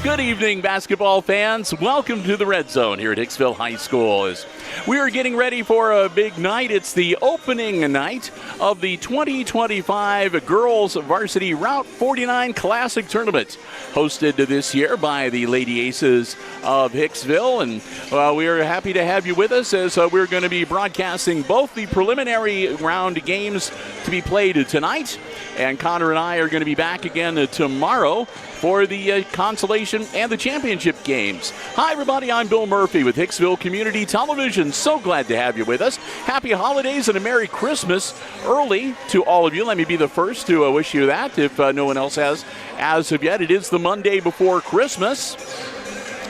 Good evening, basketball fans. Welcome to the Red Zone here at Hicksville High School. As we are getting ready for a big night, it's the opening night of the 2025 Girls Varsity Route 49 Classic Tournament, hosted this year by the Lady Aces of Hicksville. And we are happy to have you with us as we're going to be broadcasting both the preliminary round games to be played tonight, and Connor and I are going to be back again tomorrow for the consolation and the championship games. Hi, everybody. I'm Bill Murphy with Hicksville Community Television. So glad to have you with us. Happy holidays and a Merry Christmas early to all of you. Let me be the first to wish you that if no one else has as of yet. It is the Monday before Christmas.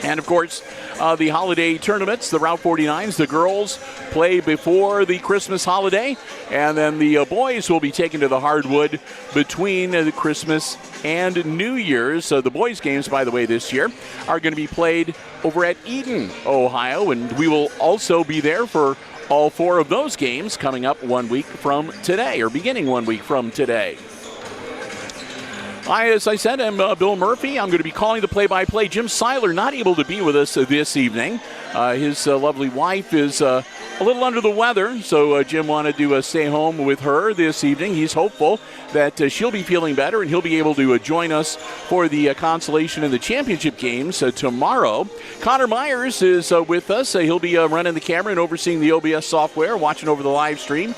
And, of course, the holiday tournaments, the Route 49s, the girls play before the Christmas holiday, and then the boys will be taken to the hardwood between the Christmas and New Year's. So the boys' games, by the way, this year are going to be played over at Edon, Ohio, and we will also be there for all four of those games coming up 1 week from today, or beginning 1 week from today. As I said, I'm Bill Murphy. I'm going to be calling the play-by-play. Jim Seiler not able to be with us this evening. His lovely wife is a little under the weather, so Jim wanted to stay home with her this evening. He's hopeful that she'll be feeling better and he'll be able to join us for the consolation and the championship games tomorrow. Connor Myers is with us. He'll be running the camera and overseeing the OBS software, watching over the live stream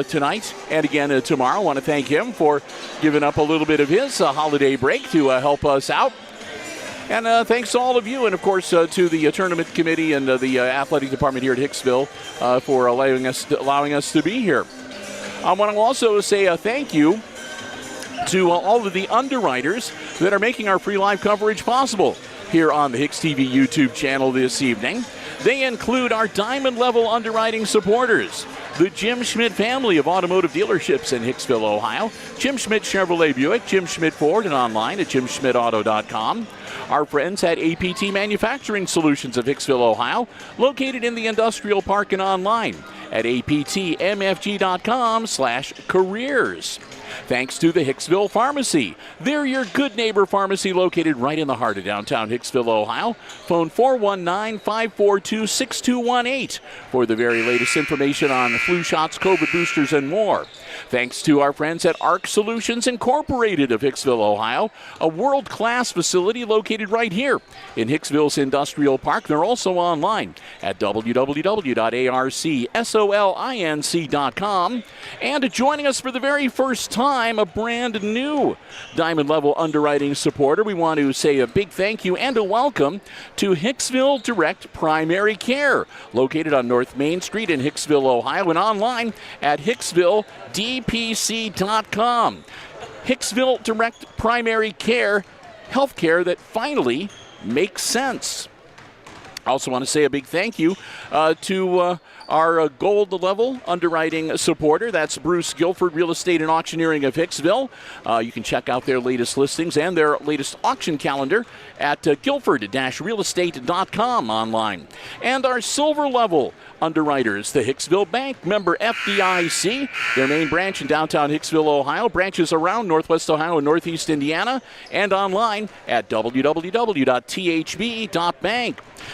tonight and again tomorrow. I want to thank him for giving up a little bit of his holiday break to help us out. And thanks to all of you, and of course to the tournament committee and the athletic department here at Hicksville for allowing us to be here. I want to also say a thank you to all of the underwriters that are making our free live coverage possible here on the HIX-TV YouTube channel this evening. They include our diamond level underwriting supporters, the Jim Schmidt family of automotive dealerships in Hicksville, Ohio, Jim Schmidt Chevrolet Buick, Jim Schmidt Ford, and online at jimschmidtauto.com. Our friends at APT Manufacturing Solutions of Hicksville, Ohio, located in the Industrial Park and online at aptmfg.com/careers. Thanks to the Hicksville Pharmacy. They're your good neighbor pharmacy located right in the heart of downtown Hicksville, Ohio. Phone 419-542-6218 for the very latest information on flu shots, COVID boosters, and more. Thanks to our friends at ARC Solutions Incorporated of Hicksville, Ohio, a world-class facility located right here in Hicksville's Industrial Park. They're also online at www.arcsolinc.com. And joining us for the very first time, a brand new Diamond Level underwriting supporter. We want to say a big thank you and a welcome to Hicksville Direct Primary Care, located on North Main Street in Hicksville, Ohio, and online at hicksvilledpc.com. Hicksville Direct Primary Care, healthcare that finally makes sense. I also want to say a big thank you to our gold level underwriting supporter. That's Bruce Guilford, Real Estate and Auctioneering of Hicksville. You can check out their latest listings and their latest auction calendar at guilford-realestate.com online. And our silver level underwriters, the Hicksville Bank, member FDIC, their main branch in downtown Hicksville, Ohio, branches around Northwest Ohio and Northeast Indiana, and online at www.thb.bank.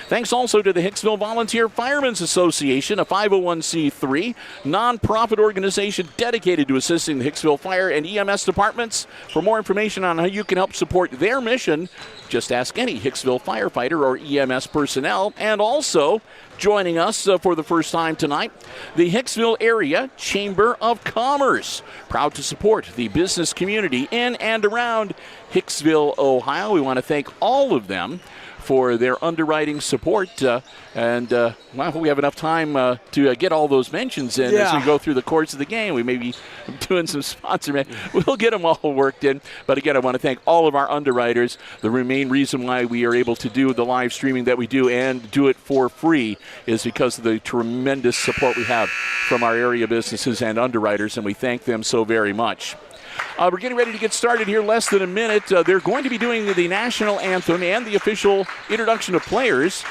Thanks also to the Hicksville Volunteer Firemen's Association, a 501c3 nonprofit organization dedicated to assisting the Hicksville Fire and EMS departments. For more information on how you can help support their mission, just ask any Hicksville firefighter or EMS personnel. And also joining us for the first time tonight, the Hicksville Area Chamber of Commerce, proud to support the business community in and around Hicksville, Ohio. We want to thank all of them for their underwriting support. Well, we have enough time to get all those mentions in as we go through the course of the game. We may be doing some sponsor. We'll get them all worked in. But again, I want to thank all of our underwriters. The main reason why we are able to do the live streaming that we do and do it for free is because of the tremendous support we have from our area businesses and underwriters, and we thank them so very much. We're getting ready to get started here, less than a minute. They're going to be doing the national anthem and the official introduction of players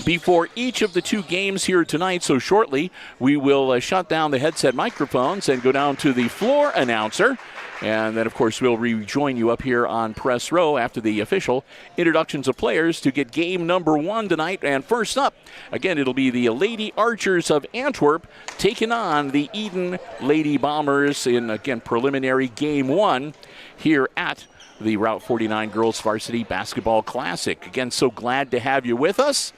before each of the two games here tonight. So shortly, we will shut down the headset microphones and go down to the floor announcer And then, of course, we'll rejoin you up here on Press Row after the official introductions of players to get game number 1 tonight. And first up, again, it'll be the Lady Archers of Antwerp taking on the Edon Lady Bombers in, again, preliminary game 1 here at the Route 49 Girls Varsity Basketball Classic. Again, so glad to have you with us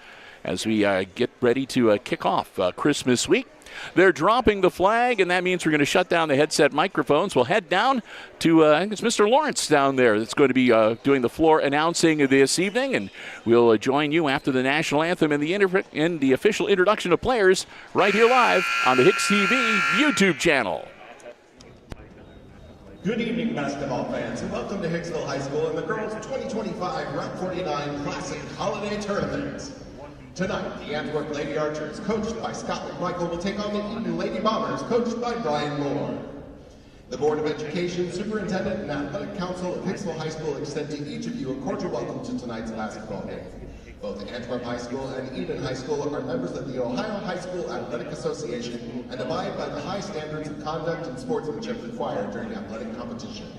as we get ready to kick off Christmas week. They're dropping the flag, and that means we're going to shut down the headset microphones. We'll head down to, I think it's Mr. Lawrence down there that's going to be doing the floor announcing this evening, and we'll join you after the national anthem and the official introduction of players right here live on the HIX-TV YouTube channel. Good evening, basketball fans, and welcome to Hicksville High School and the Girls 2025 Route 49 Classic Holiday Tournament. Tonight, the Antwerp Lady Archers, coached by Scott McMichael, will take on the Edon Lady Bombers, coached by Brian Moore. The Board of Education, Superintendent, and Athletic Council of Hicksville High School extend to each of you a cordial welcome to tonight's basketball game. Both Antwerp High School and Edon High School are members of the Ohio High School Athletic Association and abide by the high standards of conduct and sportsmanship required during athletic competition.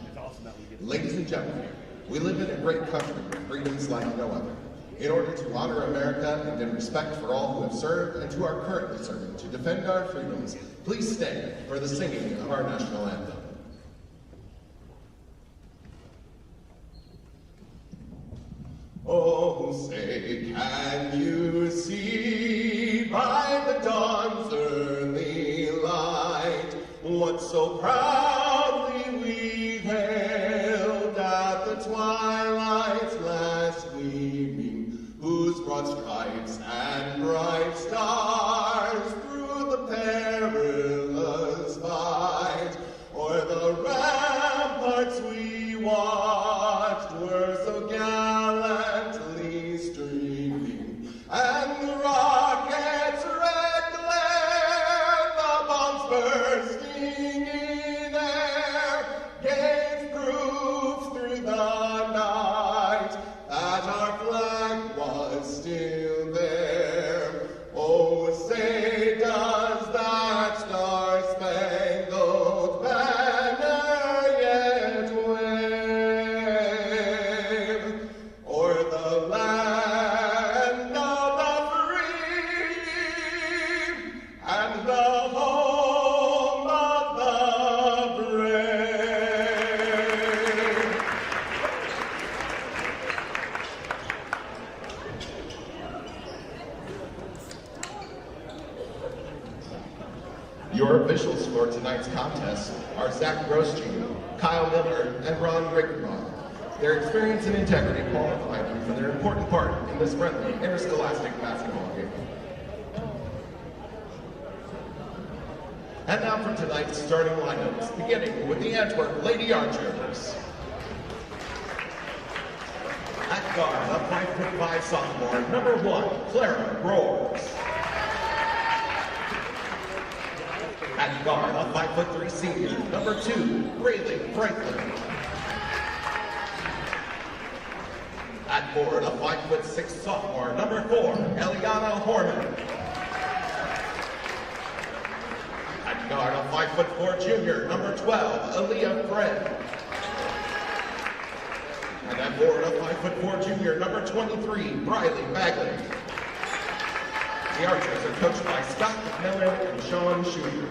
Ladies and gentlemen, we live in a great country with freedoms like no other. In order to honor America and in respect for all who have served and who are currently serving to defend our freedoms, please stand for the singing of our national anthem. Oh, say, can you see by the dawn's early light what so proudly we hailed at the twilight's last gleaming, whose broad stripes and bright stars through the perilous fight o'er the ramparts we watched were so gallantly streaming, and the rockets' red glare, the bombs bursting in air, gave proof through the night that our flag was still there. Oh, say does that star-spangled banner yet wave o'er the land of the free and the home of the brave? Your officials for tonight's contest are Zach Grosjean, Kyle Miller, and Ron Rickenbach. Their experience and integrity qualify them for their important part in this friendly interscholastic basketball game. And now for tonight's starting lineups, beginning with the Antwerp Lady Archers. At guard, a 5'5" sophomore, number 1, Clara Roars. At guard, a 5'3" senior, number 2, Braylee Franklin. At forward, a 5'6" sophomore, number 4, Eliana Horman. At guard, a 5'4" junior, number 12, Aaliyah Fred. And at forward, a 5'4" junior, number 23, Briley Bagley. The Archers are coached by Scott Miller and Sean Shooter.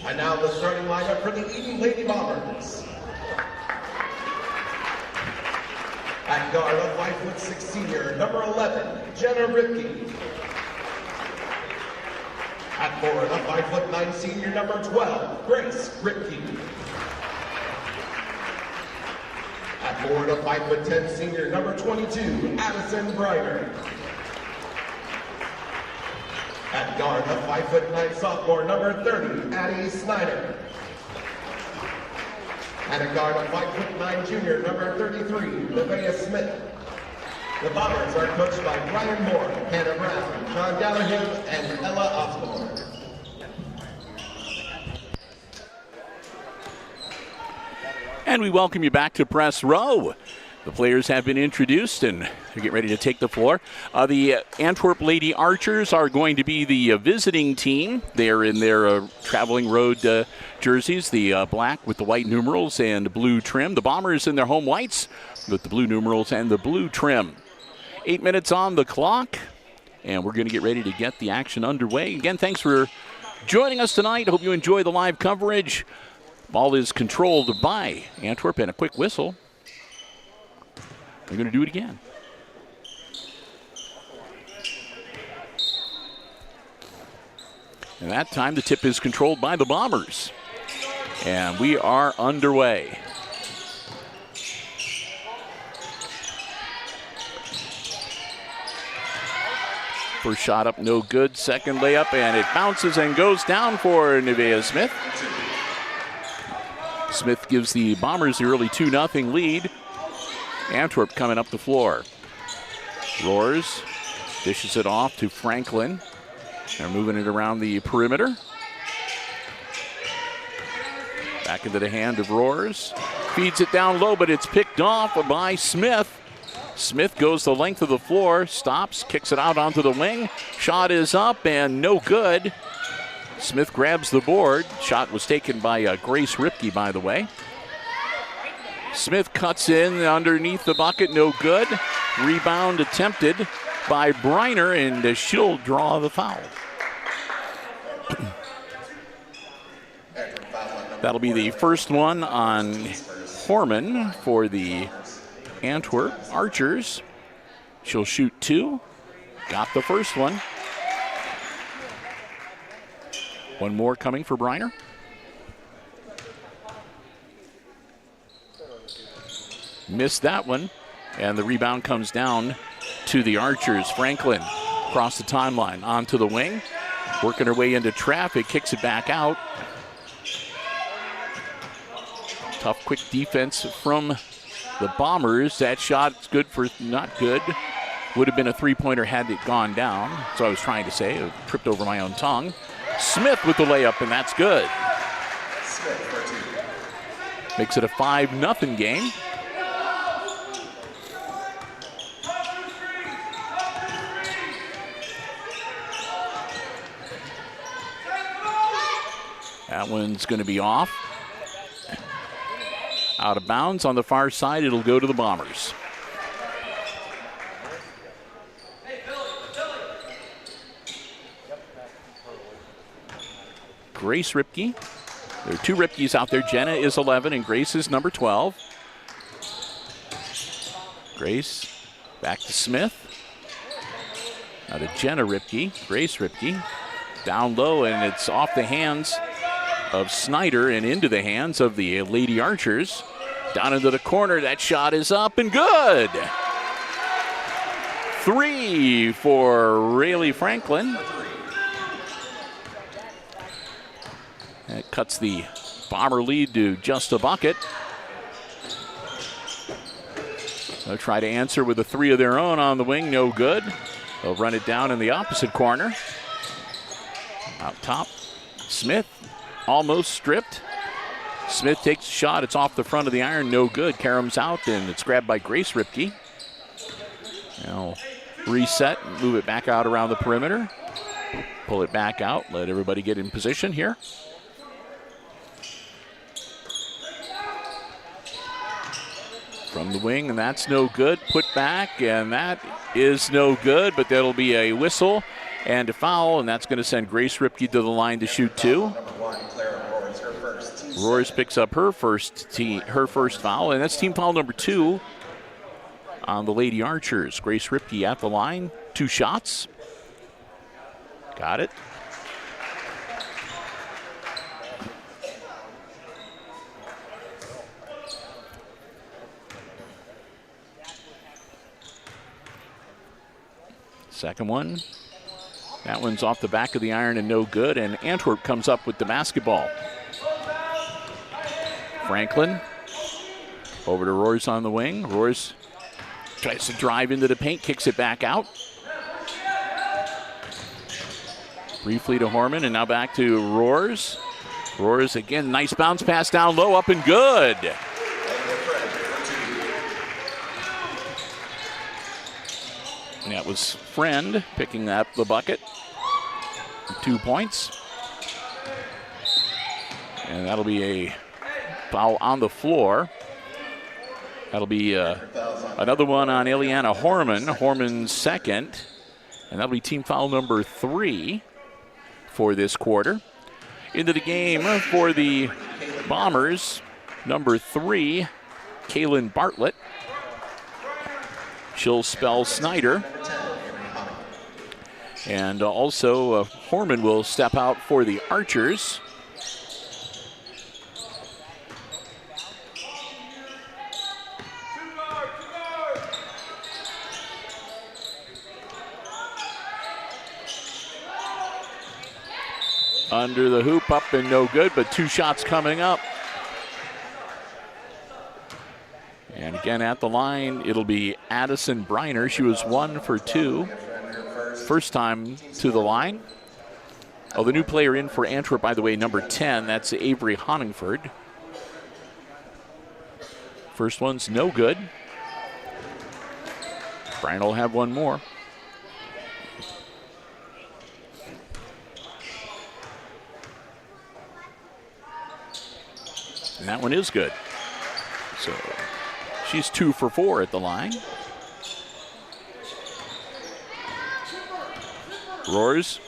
And now the starting lineup for the Edon Lady Bombers. At guard, a 5'6" senior, number 11, Jenna Ripke. At forward, a 5'9" senior, number 12, Grace Ripke. At forward, a 5'10" senior, number 22, Addison Briner. At guard, a 5'9" sophomore, number 30, Addie Snyder. And at guard, a 5'9" junior, number 33, Nevaeh Smith. The Bombers are coached by Brian Moore, Hannah Brown, John Gallagher, and Ella Osborne. And we welcome you back to Press Row. The players have been introduced, and they're getting ready to take the floor. The Antwerp Lady Archers are going to be the visiting team. They're in their traveling road jerseys, the black with the white numerals and blue trim. The Bombers in their home whites with the blue numerals and the blue trim. 8 minutes on the clock, and we're going to get ready to get the action underway. Again, thanks for joining us tonight. Hope you enjoy the live coverage. Ball is controlled by Antwerp, and a quick whistle. They're going to do it again. And that time the tip is controlled by the Bombers. And we are underway. First shot up, no good. Second layup, and it bounces and goes down for Nevaeh Smith. Smith gives the Bombers the early 2-0 lead. Antwerp coming up the floor. Roars dishes it off to Franklin. They're moving it around the perimeter. Back into the hand of Roars. Feeds it down low, but it's picked off by Smith. Smith goes the length of the floor, stops, kicks it out onto the wing. Shot is up and no good. Smith grabs the board. Shot was taken by Grace Ripke, by the way. Smith cuts in underneath the bucket, no good. Rebound attempted by Briner, and she'll draw the foul. That'll be the first one on Horman for the Antwerp Archers. She'll shoot 2. Got the first one. One more coming for Briner. Missed that one, and the rebound comes down to the Archers. Franklin across the timeline, onto the wing, working her way into traffic, kicks it back out. Tough, quick defense from the Bombers. That shot's good for not good. Would have been a three-pointer had it gone down. That's what I was trying to say. I tripped over my own tongue. Smith with the layup, and that's good. Makes it a 5-0 game. That one's going to be off. Out of bounds on the far side. It'll go to the Bombers. Grace Ripke. There are 2 Ripkes out there. Jenna is 11 and Grace is number 12. Grace back to Smith. Now to Jenna Ripke. Grace Ripke. Down low, and it's off the hands of Snyder and into the hands of the Lady Archers. Down into the corner. That shot is up and good. 3 for Rayleigh Franklin. That cuts the Bomber lead to just a bucket. They'll try to answer with a 3 of their own on the wing. No good. They'll run it down in the opposite corner. Out top, Smith almost stripped. Smith takes a shot. It's off the front of the iron. No good. Karam's out, and it's grabbed by Grace Ripke. Now reset and move it back out around the perimeter. Pull it back out. Let everybody get in position here. From the wing, and that's no good. Put back, and that is no good, but that'll be a whistle and a foul, and that's going to send Grace Ripke to the line to shoot 2. Roars picks up her first foul, and that's team foul number 2 on the Lady Archers. Grace Ripke at the line, 2 shots. Got it. Second one. That one's off the back of the iron and no good, and Antwerp comes up with the basketball. Franklin over to Roars on the wing. Roars tries to drive into the paint, kicks it back out. Briefly to Horman, and now back to Roars. Roars again, nice bounce pass down low, up and good. And that was Friend picking up the bucket. 2 points. And that'll be a foul on the floor. That'll be another one on Ileana Horman. Horman's second. And that'll be team foul number 3 for this quarter. Into the game for the Bombers, number 3, Kaylin Bartlett. She'll spell Snyder. And also Horman will step out for the Archers. Under the hoop, up and no good, but 2 shots coming up. And again at the line, it'll be Addison Briner. She was 1 for 2. First time to the line. Oh, the new player in for Antwerp, by the way, number 10. That's Avery Honingford. First one's no good. Briner will have one more. And that one is good. So she's 2 for 4 at the line. Roars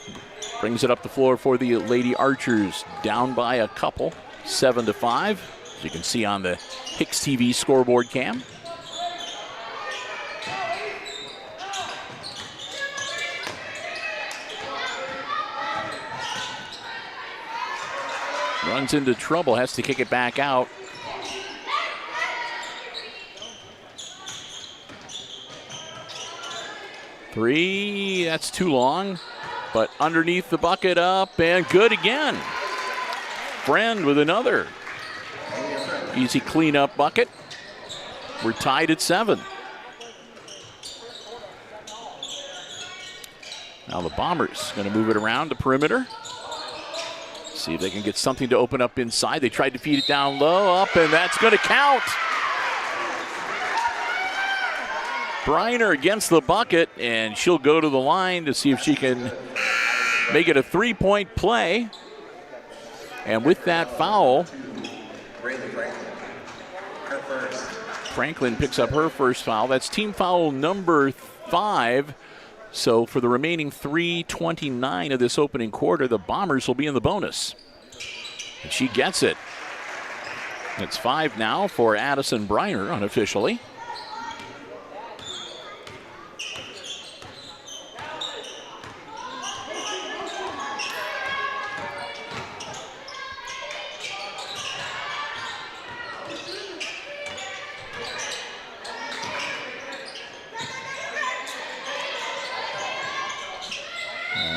brings it up the floor for the Lady Archers, down by a couple, 7-5. As you can see on the HIX-TV scoreboard cam. Runs into trouble, has to kick it back out. Three, that's too long, but underneath the bucket, up and good again. Friend with another easy cleanup bucket. We're tied at 7. Now the Bombers going to move it around the perimeter. See if they can get something to open up inside. They tried to feed it down low, up, and that's going to count. Briner against the bucket, and she'll go to the line to see if she can make it a 3-point play. And with that foul, Franklin picks up her first foul. That's team foul number 5. So for the remaining 3:29 of this opening quarter, the Bombers will be in the bonus. And she gets it. It's 5 now for Addison Briner unofficially.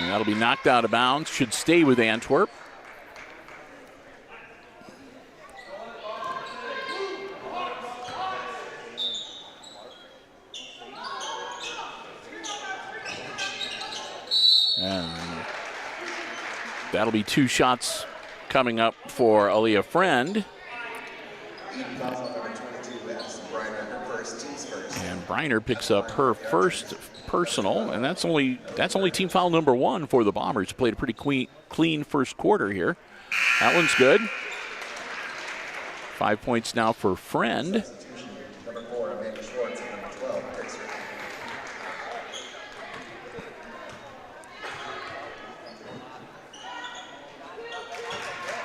That'll be knocked out of bounds. Should stay with Antwerp. And that'll be 2 shots coming up for Aaliyah Friend. And Briner picks up her first personal, and that's only team foul number 1 for the Bombers. Played a pretty clean first quarter here. That one's good. 5 points now for Friend.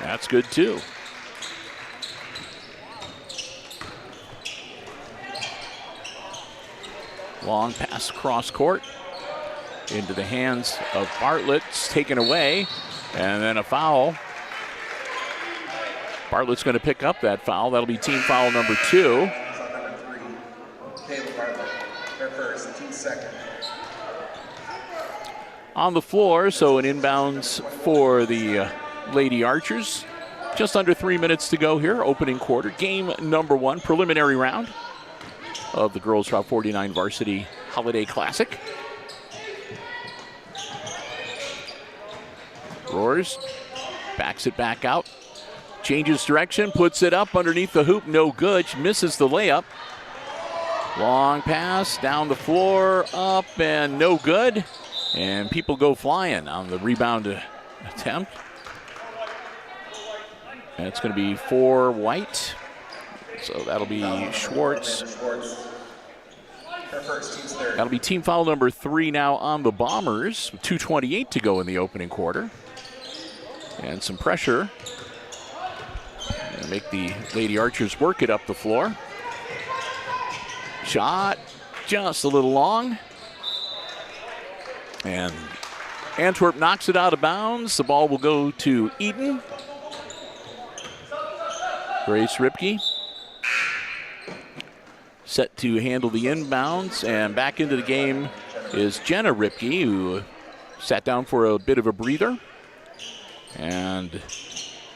That's good too. Long pass cross court into the hands of Bartlett. It's taken away, and then a foul. Bartlett's going to pick up that foul. That'll be team foul number 2. Her first, team second. On the floor, so an inbounds for the Lady Archers. Just under 3 minutes to go here, opening quarter. Game number 1, preliminary round of the Girls Route 49 Varsity Holiday Classic. Roars, backs it back out, changes direction, puts it up underneath the hoop, no good. She misses the layup. Long pass down the floor, up and no good. And people go flying on the rebound attempt. And it's going to be for White. So that'll be Schwartz. That'll be team foul number 3 now on the Bombers. With 2:28 to go in the opening quarter. And some pressure. And make the Lady Archers work it up the floor. Shot just a little long. And Antwerp knocks it out of bounds. The ball will go to Edon. Grace Ripke set to handle the inbounds, and back into the game is Jenna Ripke, who sat down for a bit of a breather. And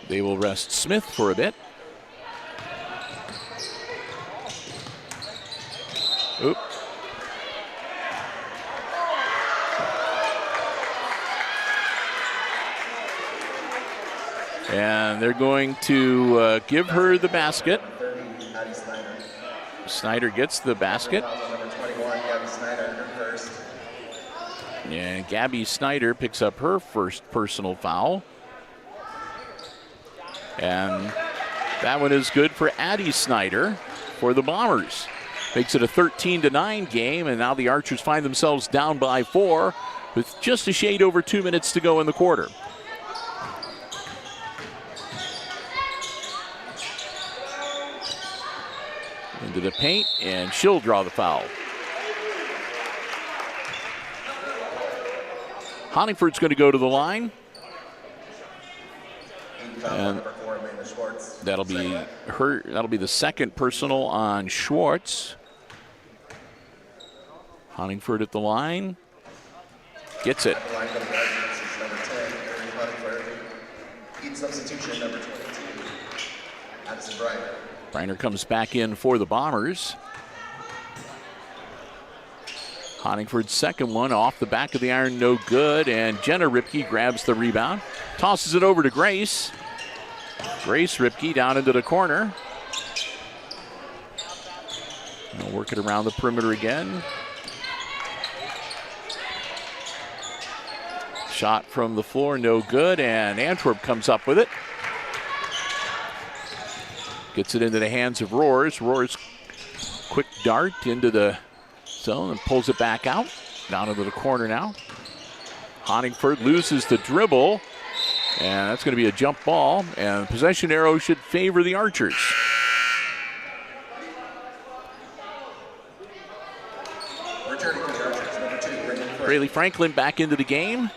they will rest Smith for a bit. Oop. And they're going to give her the basket. Snyder gets the basket. And Gabby Snyder picks up her first personal foul. And that one is good for Addie Snyder for the Bombers. Makes it a 13-9 game, and now the Archers find themselves down by 4 with just a shade over 2 minutes to go in the quarter. Into the paint, and she'll draw the foul. Honeyford's going to go to the line. And that'll be her. That'll be the second personal on Schwartz. Honeyford at the line. Gets it. Substitution number 22. Addison Briner. Briner comes back in for the Bombers. Honingford's second one off the back of the iron, no good. And Jenna Ripke grabs the rebound. Tosses it over to Grace. Grace Ripke down into the corner. They'll work it around the perimeter again. Shot from the floor, no good. And Antwerp comes up with it. Gets it into the hands of Roars. Roars, quick dart into the zone and pulls it back out. Down into the corner now. Honingford loses the dribble. And that's going to be a jump ball. And possession arrow should favor the Archers. Returning to the Archers, number 2, Braylee Franklin back into the game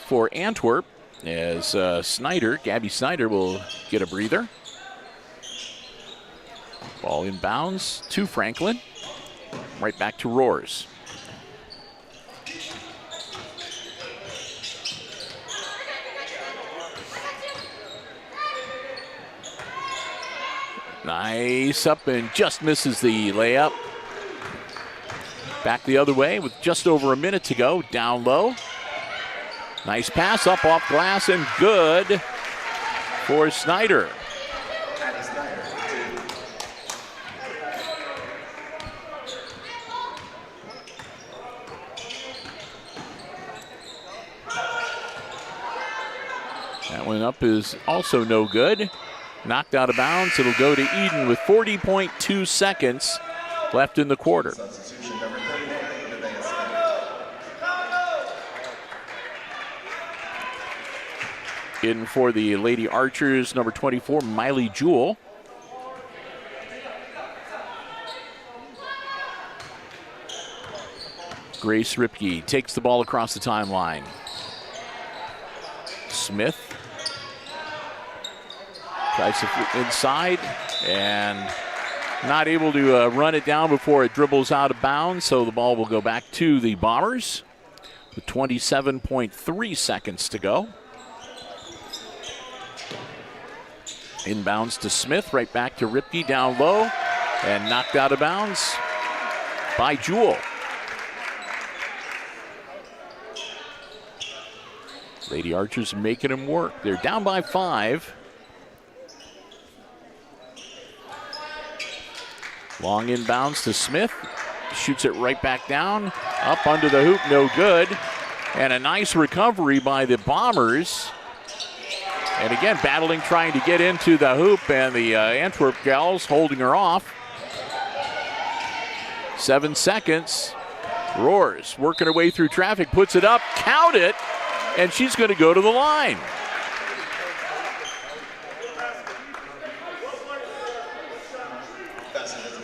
for Antwerp as Gabby Snyder will get a breather. Ball inbounds to Franklin. Right back to Roars. Nice up and just misses the layup. Back the other way with just over a minute to go. Down low. Nice pass up off glass and good for Snyder. That one up is also no good. Knocked out of bounds. It'll go to Edon with 40.2 seconds left in the quarter. Substitution number 31, In for the Lady Archers, number 24, Miley Jewell. Grace Ripke takes the ball across the timeline. Smith tries to inside and not able to run it down before it dribbles out of bounds, so the ball will go back to the Bombers with 27.3 seconds to go. Inbounds to Smith, right back to Ripke down low, and knocked out of bounds by Jewell. Lady Archers making them work. They're down by 5. Long inbounds to Smith. shoots it right back down, up under the hoop, no good. And a nice recovery by the Bombers. And again, battling, trying to get into the hoop, and the Antwerp gals holding her off. 7 seconds. Roars, working her way through traffic, puts it up, count it, and she's going to go to the line.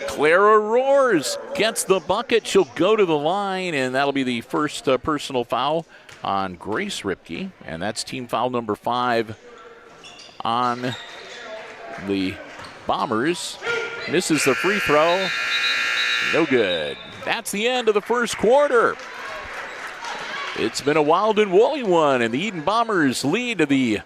Clara Roars gets the bucket. She'll go to the line, and that'll be the first personal foul on Grace Ripke, and that's team foul number 5 on the Bombers. Misses the free throw. No good. That's the end of the first quarter. It's been a wild and woolly one, and the Edon Bombers lead the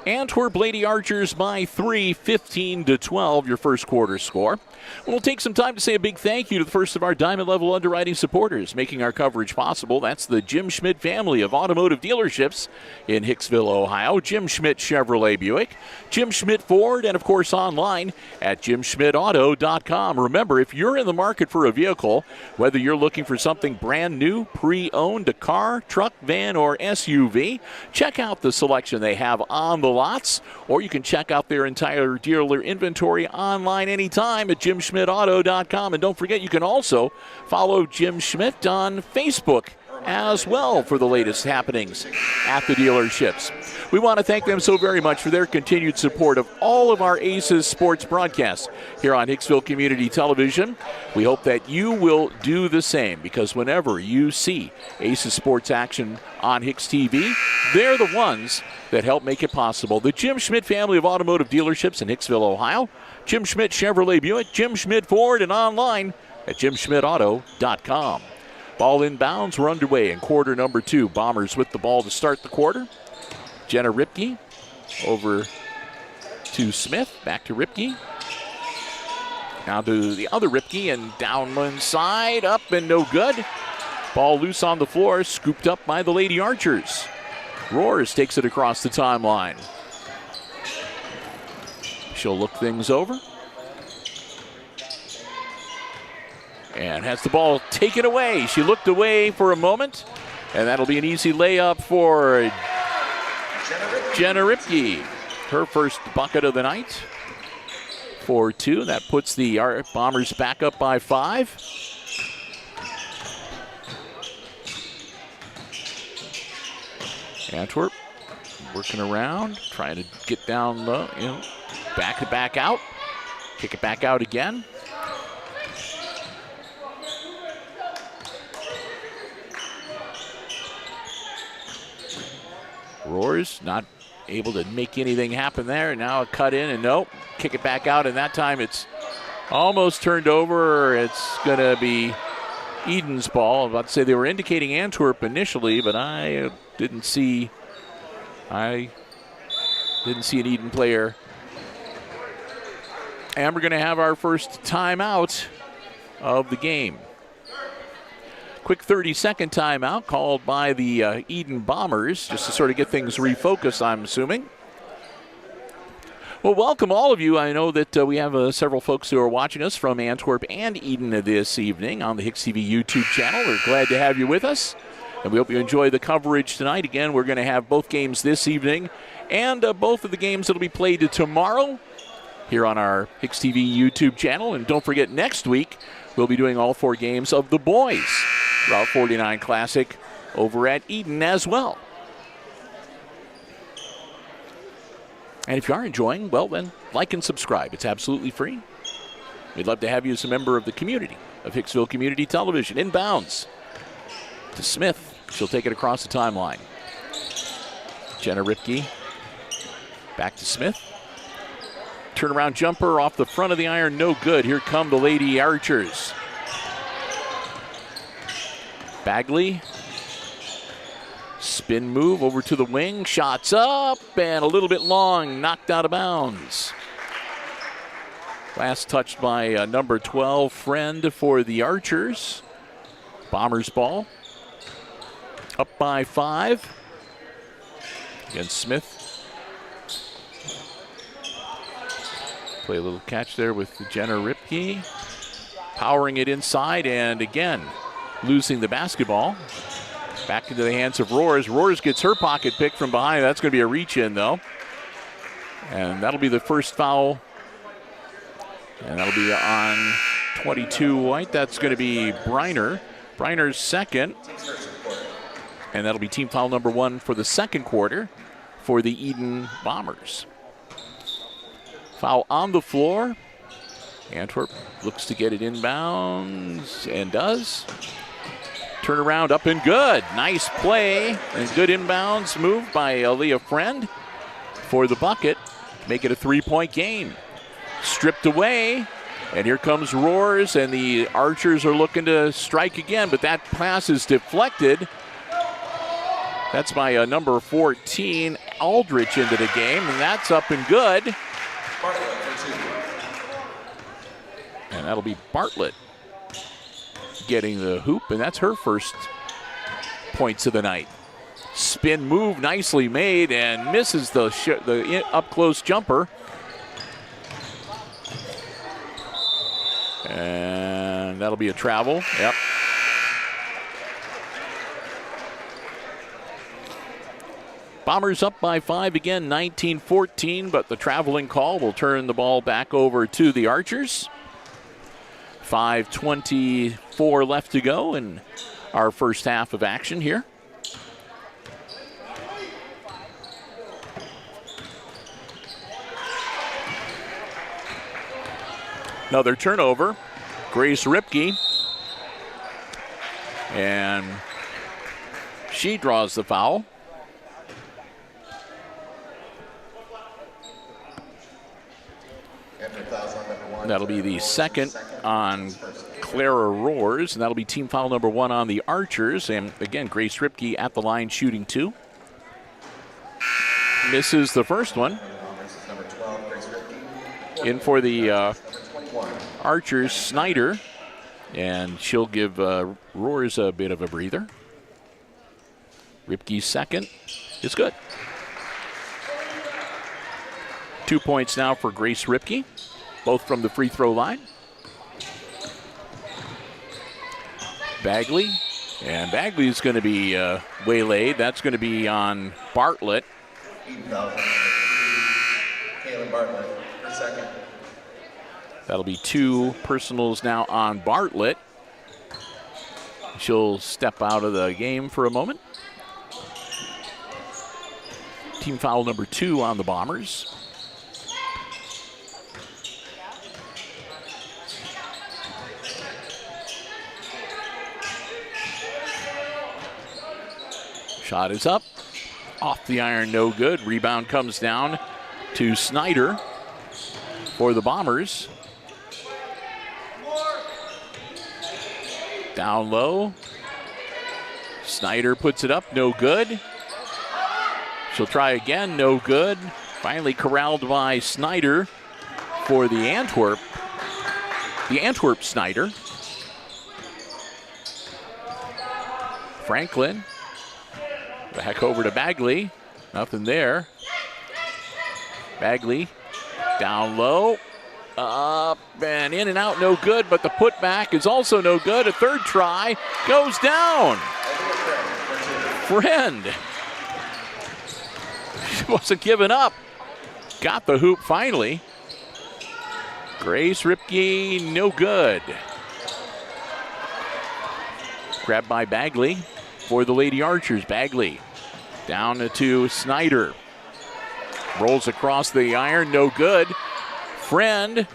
Antwerp Lady Archers by 3, 15-12, your first quarter score. We'll take some time to say a big thank you to the first of our Diamond Level underwriting supporters, making our coverage possible. That's the Jim Schmidt family of automotive dealerships in Hicksville, Ohio. Jim Schmidt Chevrolet Buick, Jim Schmidt Ford, and of course online at jimschmidtauto.com. Remember, if you're in the market for a vehicle, whether you're looking for something brand new, pre-owned, a car, truck, van, or SUV, check out the selection they have on the lots, or you can check out their entire dealer inventory online anytime at jimschmidtauto.com. And don't forget, you can also follow Jim Schmidt on Facebook as well for the latest happenings at the dealerships. We want to thank them so very much for their continued support of all of our Aces sports broadcasts here on Hicksville Community Television. We hope that you will do the same, because whenever you see Aces sports action on HIX-TV, they're the ones that help make it possible. The Jim Schmidt family of automotive dealerships in Hicksville, Ohio. Jim Schmidt Chevrolet Buick, Jim Schmidt Ford, and online at jimschmidtauto.com. Ball inbounds. We're underway in quarter number 2. Bombers with the ball to start the quarter. Jenna Ripke over to Smith. Back to Ripke. Now to the other Ripke, and down one side, up and no good. Ball loose on the floor, scooped up by the Lady Archers. Roars takes it across the timeline. She'll look things over. And has the ball taken away. She looked away for a moment, and that'll be an easy layup for Jenna Ripke. Her first bucket of the night. 4-2. That puts the Bombers back up by 5. Antwerp working around, trying to get down low, back out. Kick it back out again. Roars not able to make anything happen there. Now a cut in, and nope, kick it back out, and that time it's almost turned over. It's going to be Edon's ball. I'm about to say they were indicating Antwerp initially, but I didn't see an Edon player. And we're going to have our first timeout of the game. Quick 30-second timeout called by the Edon Bombers, just to sort of get things refocused, I'm assuming. Well, welcome all of you. I know that we have several folks who are watching us from Antwerp and Edon this evening on the HIX-TV YouTube channel. We're glad to have you with us, and we hope you enjoy the coverage tonight. Again, we're going to have both games this evening and both of the games that will be played tomorrow here on our HIX-TV YouTube channel. And don't forget, next week we'll be doing all 4 games of the boys Route 49 Classic over at Edon as well. And if you are enjoying, well then, like and subscribe. It's absolutely free. We'd love to have you as a member of the community of Hicksville Community Television. Inbounds to Smith. She'll take it across the timeline. Jenna Ripke back to Smith. Turnaround jumper off the front of the iron, no good. Here come the Lady Archers. Bagley, spin move over to the wing, shots up, and a little bit long, knocked out of bounds. Last touched by number 12, Friend for the Archers. Bombers ball, up by 5. Again, Smith. Play a little catch there with Jenna Ripke. powering it inside, and again, losing the basketball. Back into the hands of Roars. Roars gets her pocket pick from behind. That's going to be a reach in, though. And that'll be the first foul. And that'll be on 22 White. That's going to be Briner. Briner's second. And that'll be team foul number 1 for the second quarter for the Edon Bombers. Foul on the floor. Antwerp looks to get it inbounds and does. Turnaround up and good. Nice play and good inbounds move by Leah Friend for the bucket. Make it a 3-point game. Stripped away, and here comes Roars, and the Archers are looking to strike again, but that pass is deflected. That's by number 14, Aldrich, into the game, and that's up and good. And that'll be Bartlett getting the hoop, and that's her first points of the night. Spin move nicely made and misses the up-close jumper. And that'll be a travel. Yep. Bombers up by 5 again, 19-14, but the traveling call will turn the ball back over to the Archers. 5:24 left to go in our first half of action here. Another turnover. Grace Ripke. And she draws the foul. That'll be the second on Clara Roars, and that'll be team foul number 1 on the Archers. And again, Grace Ripke at the line shooting 2. Misses the first one. In for the Archers, Snyder, and she'll give Roars a bit of a breather. Ripke's second is good. 2 points now for Grace Ripke, both from the free throw line. Bagley, and Bagley's going to be waylaid. That's going to be on Bartlett. Kaylin Bartlett, her second. That'll be 2 personals now on Bartlett. She'll step out of the game for a moment. Team foul number 2 on the Bombers. Shot is up. Off the iron, no good. Rebound comes down to Snyder for the Bombers. Down low. Snyder puts it up, no good. She'll try again, no good. Finally corralled by Snyder for the Antwerp. The Antwerp Snyder. Franklin. Back over to Bagley. Nothing there. Bagley down low. Up and in and out, no good, but the putback is also no good. A third try goes down. Friend. She wasn't giving up. Got the hoop finally. Grace Ripke, no good. Grabbed by Bagley for the Lady Archers. Bagley down to Snyder. Rolls across the iron, no good. Friend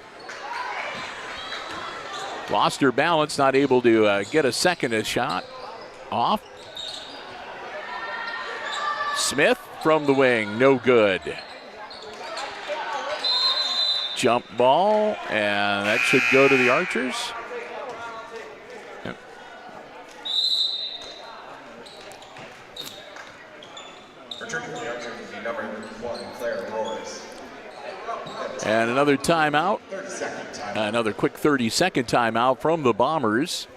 lost her balance, not able to get a second shot off. Smith from the wing, no good. Jump ball, and that should go to the Archers. Yep. Returning from the Archers will be number 1, Claire Roars. And another timeout. 30-second timeout. Another quick 30-second timeout from the Bombers.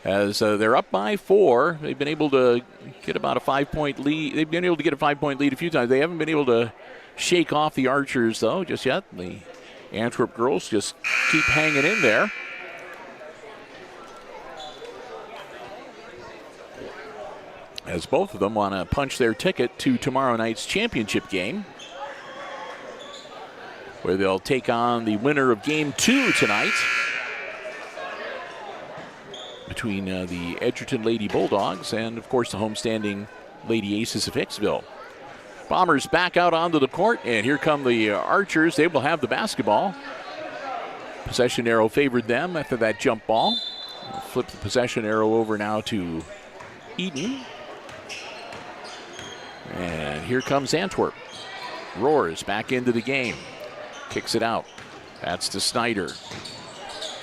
As they're up by 4. They've been able to get about a 5-point lead. They've been able to get a 5-point lead a few times. They haven't been able to shake off the Archers, though, just yet. The Antwerp girls just keep hanging in there. as both of them want to punch their ticket to tomorrow night's championship game, where they'll take on the winner of Game 2 tonight between the Edgerton Lady Bulldogs and, of course, the homestanding Lady Aces of Hicksville. Bombers back out onto the court, and here come the Archers. They will have the basketball. Possession arrow favored them after that jump ball. We'll flip the possession arrow over now to Edon. And here comes Antwerp. Roars back into the game. Kicks it out. That's to Snyder.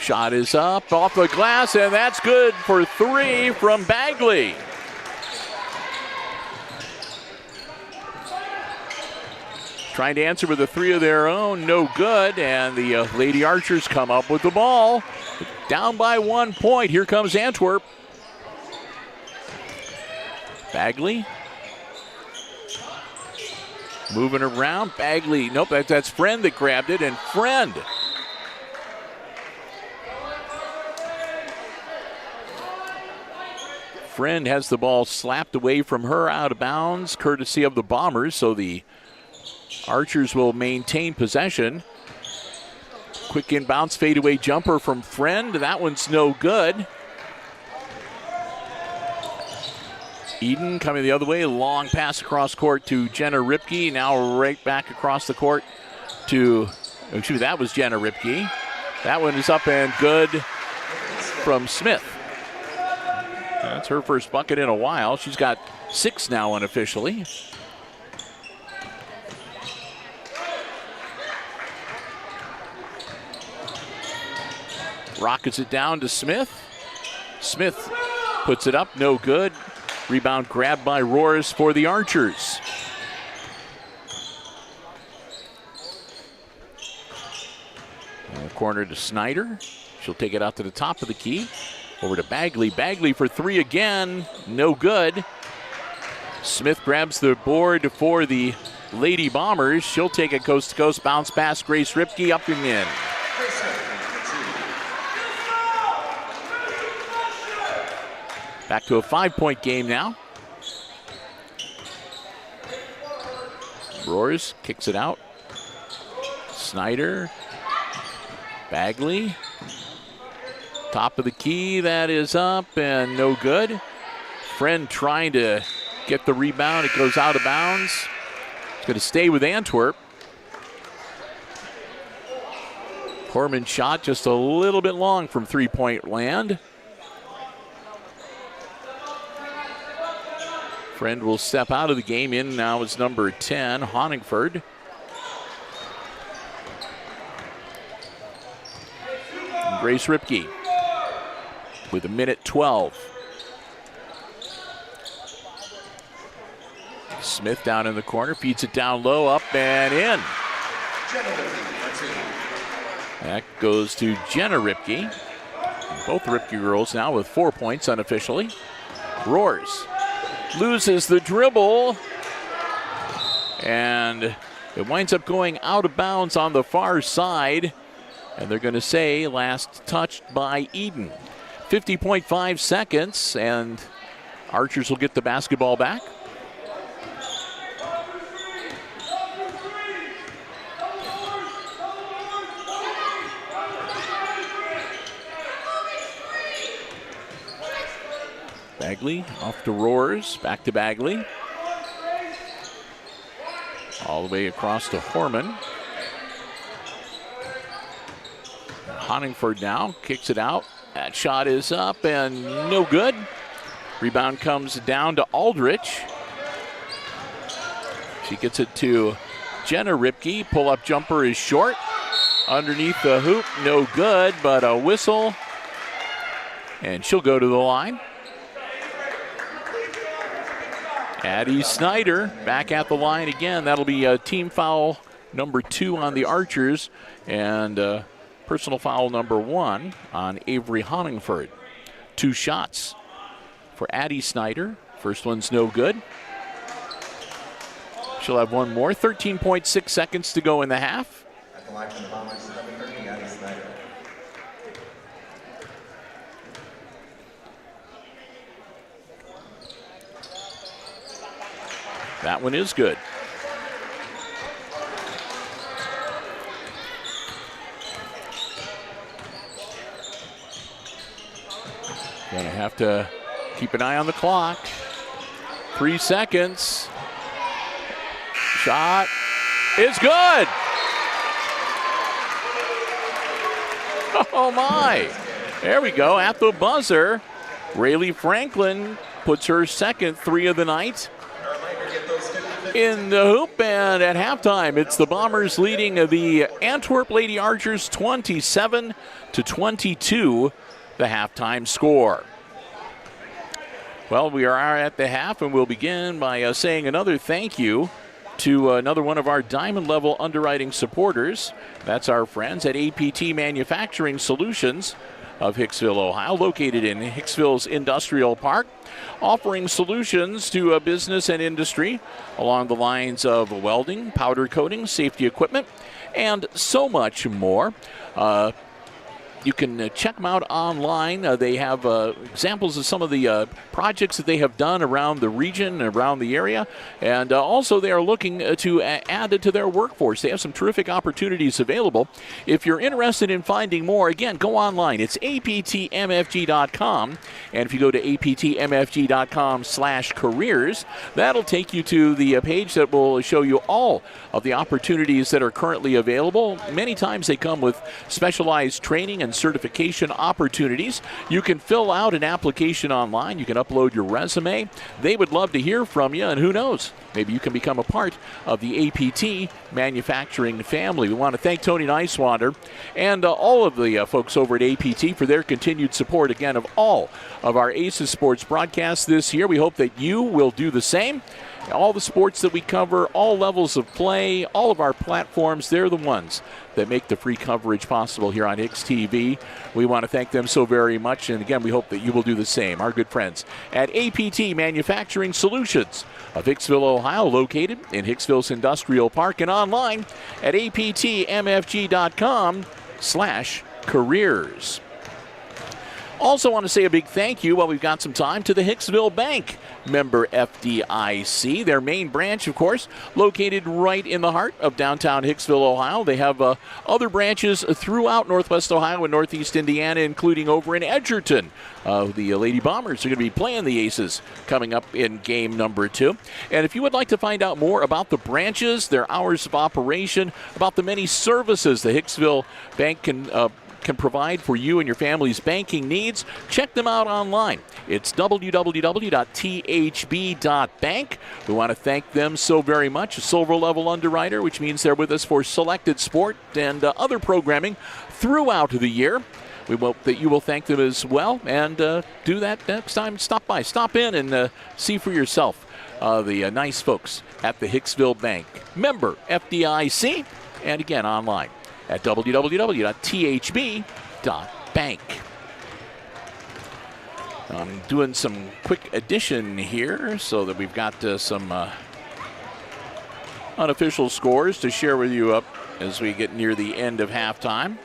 Shot is up off the glass, and that's good for 3 from Bagley. Trying to answer with a 3 of their own, no good, and the Lady Archers come up with the ball. Down by 1 point. Here comes Antwerp. Bagley. Moving around. Bagley. Nope, that's Friend that grabbed it, and Friend. Friend has the ball slapped away from her out of bounds, courtesy of the Bombers, so the Archers will maintain possession. Quick inbounds, fadeaway jumper from Friend. That one's no good. Edon coming the other way. Long pass across court to Jenna Ripke. Now right back across the court to, excuse me, that was Jenna Ripke. That one is up and good from Smith. That's her first bucket in a while. She's got 6 now unofficially. Rockets it down to Smith. Smith puts it up, no good. Rebound grabbed by Roars for the Archers. In the corner to Snyder. She'll take it out to the top of the key. Over to Bagley. Bagley for 3 again, no good. Smith grabs the board for the Lady Bombers. She'll take a coast-to-coast bounce pass. Grace Ripke up and in. Back to a 5-point game now. Roars kicks it out. Snyder. Bagley. Top of the key, that is up and no good. Friend trying to get the rebound. It goes out of bounds. It's going to stay with Antwerp. Corman shot just a little bit long from 3-point land. Friend will step out of the game. In now is number 10, Honingford. And Grace Ripke with 1:12. Smith down in the corner, feeds it down low, up and in. That goes to Jenna Ripke. Both Ripke girls now with 4 points unofficially. Roars. Loses the dribble, and it winds up going out of bounds on the far side, and they're going to say last touched by Edon. 50.5 seconds, and Archers will get the basketball back. Bagley off to Roars, back to Bagley. All the way across to Horman. Honingford now kicks it out. That shot is up and no good. Rebound comes down to Aldrich. She gets it to Jenna Ripke. Pull-up jumper is short. Underneath the hoop, no good, but a whistle. And she'll go to the line. Addie Snyder back at the line again. That'll be a team foul number 2 on the Archers and personal foul number 1 on Avery Honingford. 2 shots for Addie Snyder. First one's no good. She'll have one more. 13.6 seconds to go in the half. At the line from the Bombers, number 30, Addie Snyder. That one is good. Going to have to keep an eye on the clock. 3 seconds. Shot is good. Oh, my. There we go. At the buzzer, Rayleigh Franklin puts her second 3 of the night in the hoop. And at halftime, it's the Bombers leading the Antwerp Lady Archers 27-22, the halftime score. Well, we are at the half, and we'll begin by saying another thank you to another one of our diamond level underwriting supporters. That's our friends at APT Manufacturing Solutions of Hicksville, Ohio, located in Hicksville's Industrial Park, offering solutions to business and industry along the lines of welding, powder coating, safety equipment, and so much more. You can check them out online. They have examples of some of the projects that they have done around the region, around the area. And also they are looking to add it to their workforce. They have some terrific opportunities available. If you're interested in finding more, again, go online. It's aptmfg.com. And if you go to aptmfg.com/careers, that'll take you to the page that will show you all of the opportunities that are currently available. Many times they come with specialized training and certification opportunities. You can fill out an application online. You can upload your resume. They would love to hear from you, and who knows, maybe you can become a part of the APT manufacturing family. We want to thank Tony Nicewander and all of the folks over at APT for their continued support, again, of all of our Aces Sports broadcasts this year. We hope that you will do the same. All the sports that we cover, all levels of play, all of our platforms, they're the ones that make the free coverage possible here on HIX-TV. We want to thank them so very much, and again, we hope that you will do the same. Our good friends at APT Manufacturing Solutions of Hicksville, Ohio, located in Hicksville's Industrial Park, and online at aptmfg.com/careers. Also want to say a big thank you, while we've got some time, to the Hicksville Bank, member FDIC. Their main branch, of course, located right in the heart of downtown Hicksville, Ohio. They have other branches throughout Northwest Ohio and Northeast Indiana, including over in Edgerton. The Lady Bombers are going to be playing the Aces coming up in game number 2. And if you would like to find out more about the branches, their hours of operation, about the many services the Hicksville Bank can provide for you and your family's banking needs, check them out online. It's www.thb.bank. We want to thank them so very much. A silver level underwriter, which means they're with us for selected sport and other programming throughout the year. We hope that you will thank them as well, and do that next time. Stop in and see for yourself the nice folks at the Hicksville Bank, member FDIC, and again online at www.thb.bank. I'm doing some quick addition here so that we've got some unofficial scores to share with you up as we get near the end of halftime.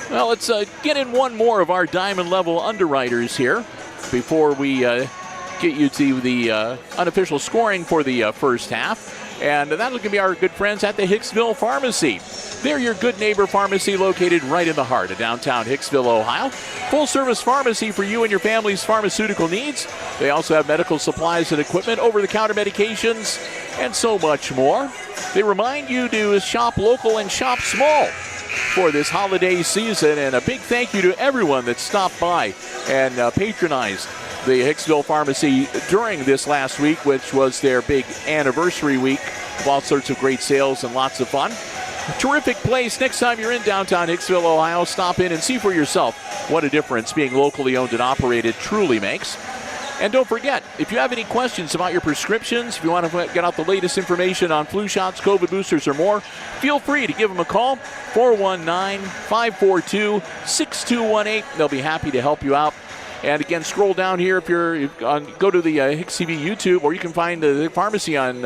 Well, let's get in one more of our diamond level underwriters here before we get you to the unofficial scoring for the first half. And that'll going to be our good friends at the Hicksville Pharmacy. They're your good neighbor pharmacy located right in the heart of downtown Hicksville, Ohio. Full-service pharmacy for you and your family's pharmaceutical needs. They also have medical supplies and equipment, over-the-counter medications, and so much more. They remind you to shop local and shop small for this holiday season. And a big thank you to everyone that stopped by and patronized the Hicksville Pharmacy during this last week, which was their big anniversary week of all sorts of great sales and lots of fun. Terrific place. Next time you're in downtown Hicksville, Ohio, stop in and see for yourself what a difference being locally owned and operated truly makes. And don't forget, if you have any questions about your prescriptions, if you want to get out the latest information on flu shots, COVID boosters, or more, feel free to give them a call, 419-542-6218. They'll be happy to help you out. And again, scroll down here if you're go to the HIX-TV YouTube, or you can find the pharmacy on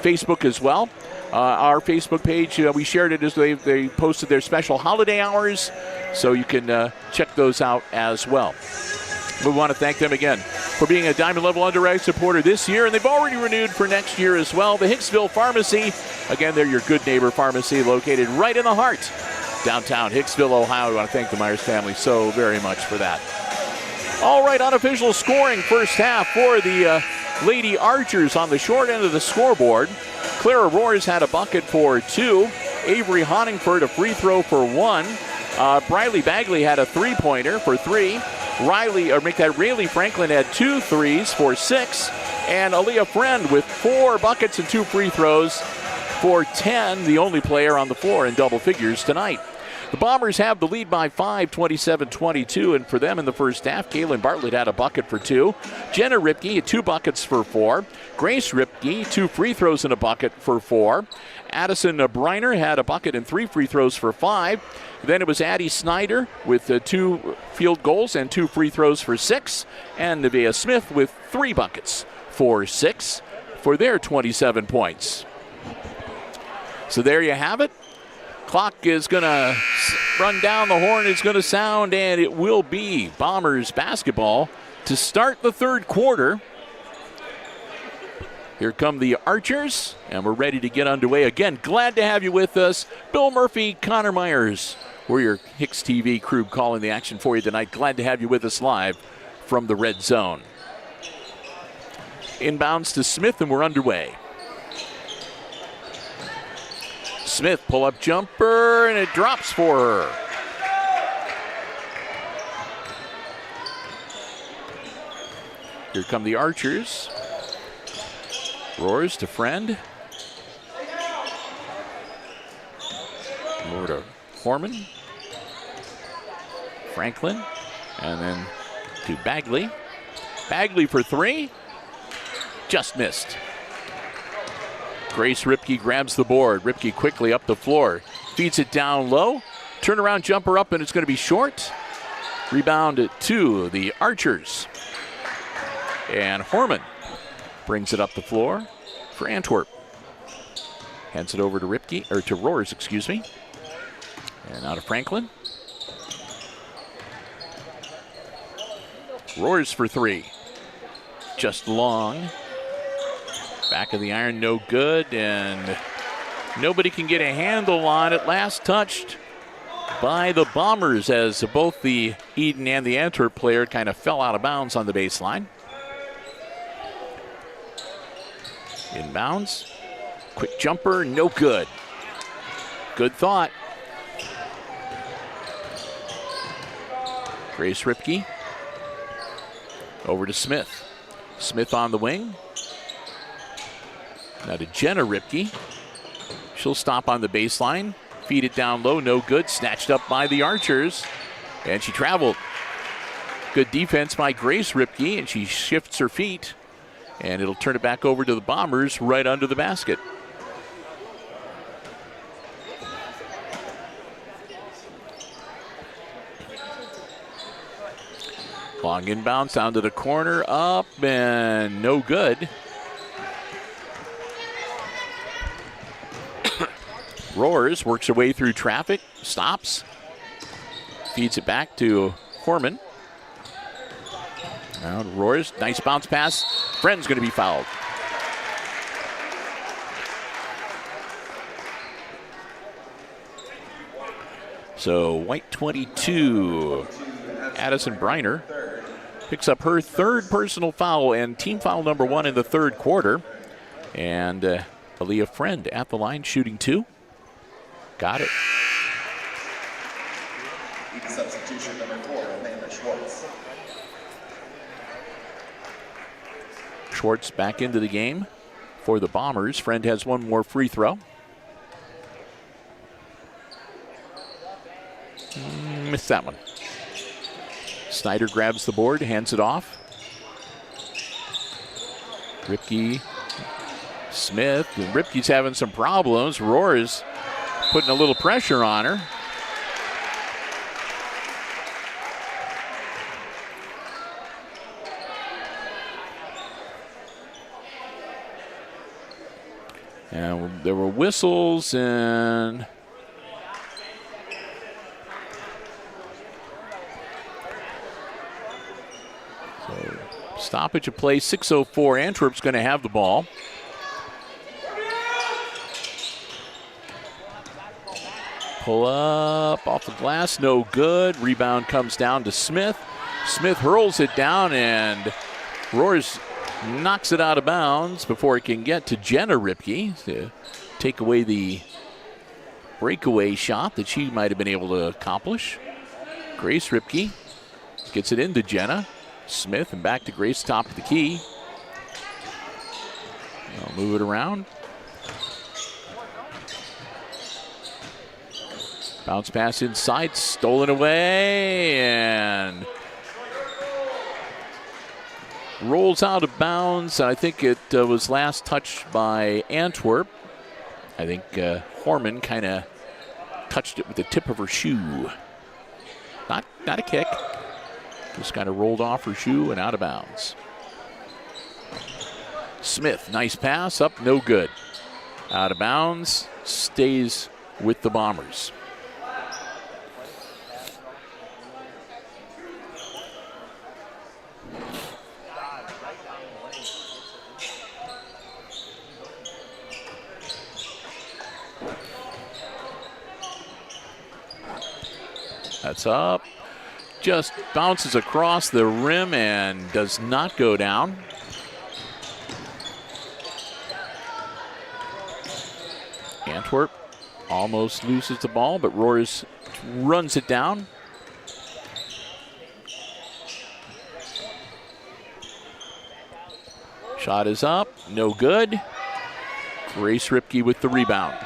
Facebook as well. Our Facebook page, we shared it as they posted their special holiday hours, so you can check those out as well. We want to thank them again for being a Diamond Level Underwriting supporter this year, and they've already renewed for next year as well. The Hicksville Pharmacy, again, they're your good neighbor pharmacy located right in the heart, downtown Hicksville, Ohio. We want to thank the Myers family so very much for that. All right, unofficial scoring first half for the Lady Archers on the short end of the scoreboard. Clara Roars had a bucket for 2. Avery Honingford a free throw for 1. Briley Bagley had a three-pointer for 3. Rayleigh Franklin had 2 threes for 6. And Aaliyah Friend with 4 buckets and 2 free throws for 10, the only player on the floor in double figures tonight. The Bombers have the lead by 5, 27-22, and for them in the first half, Kaylin Bartlett had a bucket for 2. Jenna Ripke had 2 buckets for 4. Grace Ripke, 2 free throws and a bucket for 4. Addison Briner had a bucket and 3 free throws for 5. Then it was Addie Snyder with 2 field goals and 2 free throws for 6. And Nevaeh Smith with 3 buckets for 6 for their 27 points. So there you have it. Clock is going to run down, the horn is going to sound, and it will be Bombers basketball to start the third quarter. Here come the Archers, and we're ready to get underway. Again, glad to have you with us. Bill Murphy, Connor Myers, we're your HIX-TV crew calling the action for you tonight. Glad to have you with us live from the red zone. Inbounds to Smith, and we're underway. Smith, pull-up jumper, and it drops for her. Here come the Archers. Roars to Friend. Over to Horman. Franklin. And then to Bagley. Bagley for 3. Just missed. Grace Ripke grabs the board. Ripke quickly up the floor. Feeds it down low. Turnaround jumper up, and it's going to be short. Rebound to the Archers. And Horman brings it up the floor for Antwerp. Hands it over to Ripke, or to Roars, excuse me. And out of Franklin. Roars for 3. Just long. Back of the iron, no good, and nobody can get a handle on it. Last touched by the Bombers as both the Edon and the Antwerp player kind of fell out of bounds on the baseline. Inbounds. Quick jumper, no good. Good thought. Grace Ripke. Over to Smith. Smith on the wing. Now to Jenna Ripke. She'll stop on the baseline. Feed it down low, no good. Snatched up by the Archers. And she traveled. Good defense by Grace Ripke, and she shifts her feet. And it'll turn it back over to the Bombers right under the basket. Long inbounds down to the corner, up, and no good. Roars works her way through traffic, stops, feeds it back to Horman. Now Roars, nice bounce pass. Friend's going to be fouled. So White 22, Addison Briner picks up her third personal foul and team foul number 1 in the third quarter. And Aaliyah Friend at the line shooting 2. Got it. Substitution number 4, Amanda Schwartz. Schwartz back into the game for the Bombers. Friend has one more free throw. Missed that one. Snyder grabs the board, hands it off. Ripke, Smith, and Ripke's having some problems. Roars putting a little pressure on her. And there were whistles and so stoppage of play, 6:04. Antwerp's going to have the ball. Pull up off the glass, no good. Rebound comes down to Smith. Smith hurls it down and Roars knocks it out of bounds before it can get to Jenna Ripke to take away the breakaway shot that she might have been able to accomplish. Grace Ripke gets it into Jenna. Smith and back to Grace, top of the key. I'll move it around. Bounce pass inside, stolen away, and rolls out of bounds. I think it was last touched by Antwerp. I think Horman kind of touched it with the tip of her shoe. Not a kick. Just kind of rolled off her shoe and out of bounds. Smith, nice pass, up, no good. Out of bounds, stays with the Bombers. That's up. Just bounces across the rim and does not go down. Antwerp almost loses the ball, but Roars runs it down. Shot is up, no good. Grace Ripke with the rebound.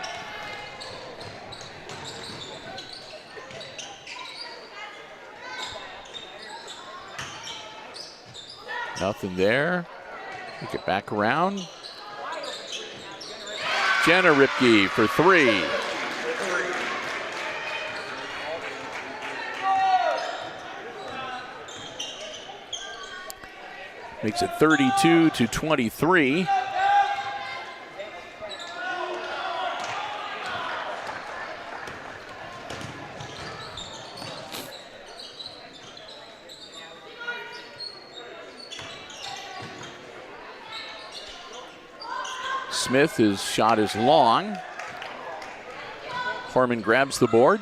Nothing there. Take it back around. Jenna Ripke for 3. Makes it 32-23. Smith, his shot is long. Horman grabs the board.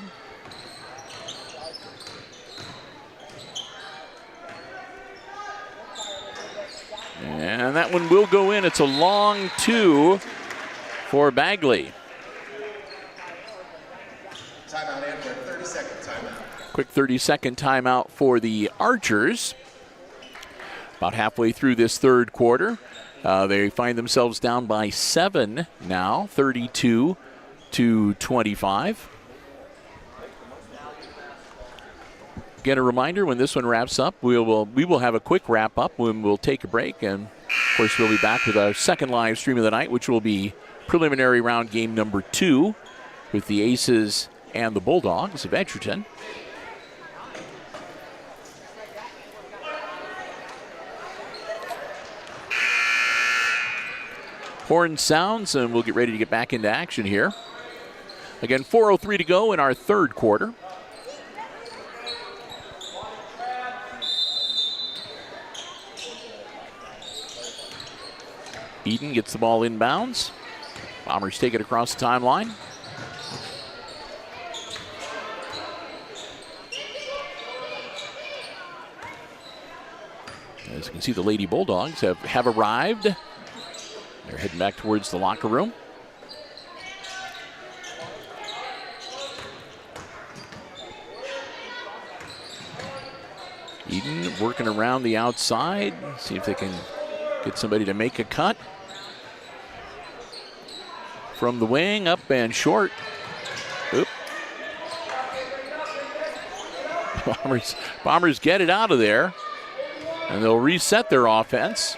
And that one will go in. It's a long 2 for Bagley. Timeout, Antwerp, 30-second timeout. Quick 30-second timeout for the Archers. About halfway through this third quarter. They find themselves down by 7 now, 32-25. Again, a reminder, when this one wraps up, we will have a quick wrap up when we'll take a break. And, of course, we'll be back with our second live stream of the night, which will be preliminary round game number 2 with the Aces and the Bulldogs of Edgerton. Horn sounds, and we'll get ready to get back into action here. Again, 4:03 to go in our third quarter. Edon gets the ball inbounds. Bombers take it across the timeline. As you can see, the Lady Bulldogs have arrived. They're heading back towards the locker room. Edon working around the outside. See if they can get somebody to make a cut. From the wing, up and short. Oop. Bombers get it out of there. And they'll reset their offense.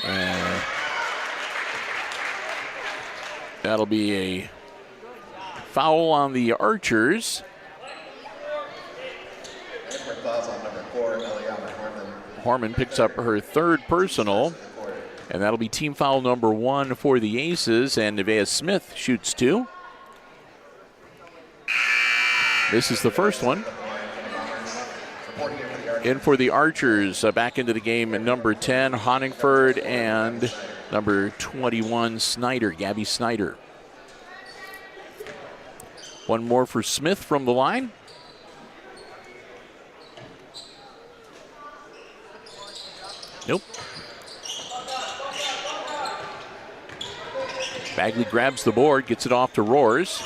And that'll be a foul on the Archers. Harmon picks up her third personal, and that'll be team foul number 1 for the Aces, and Nevaeh Smith shoots 2. This is the first one. In for the Archers, back into the game at number 10, Honingford, and number 21, Snyder, Gabby Snyder. One more for Smith from the line. Nope. Bagley grabs the board, gets it off to Roars.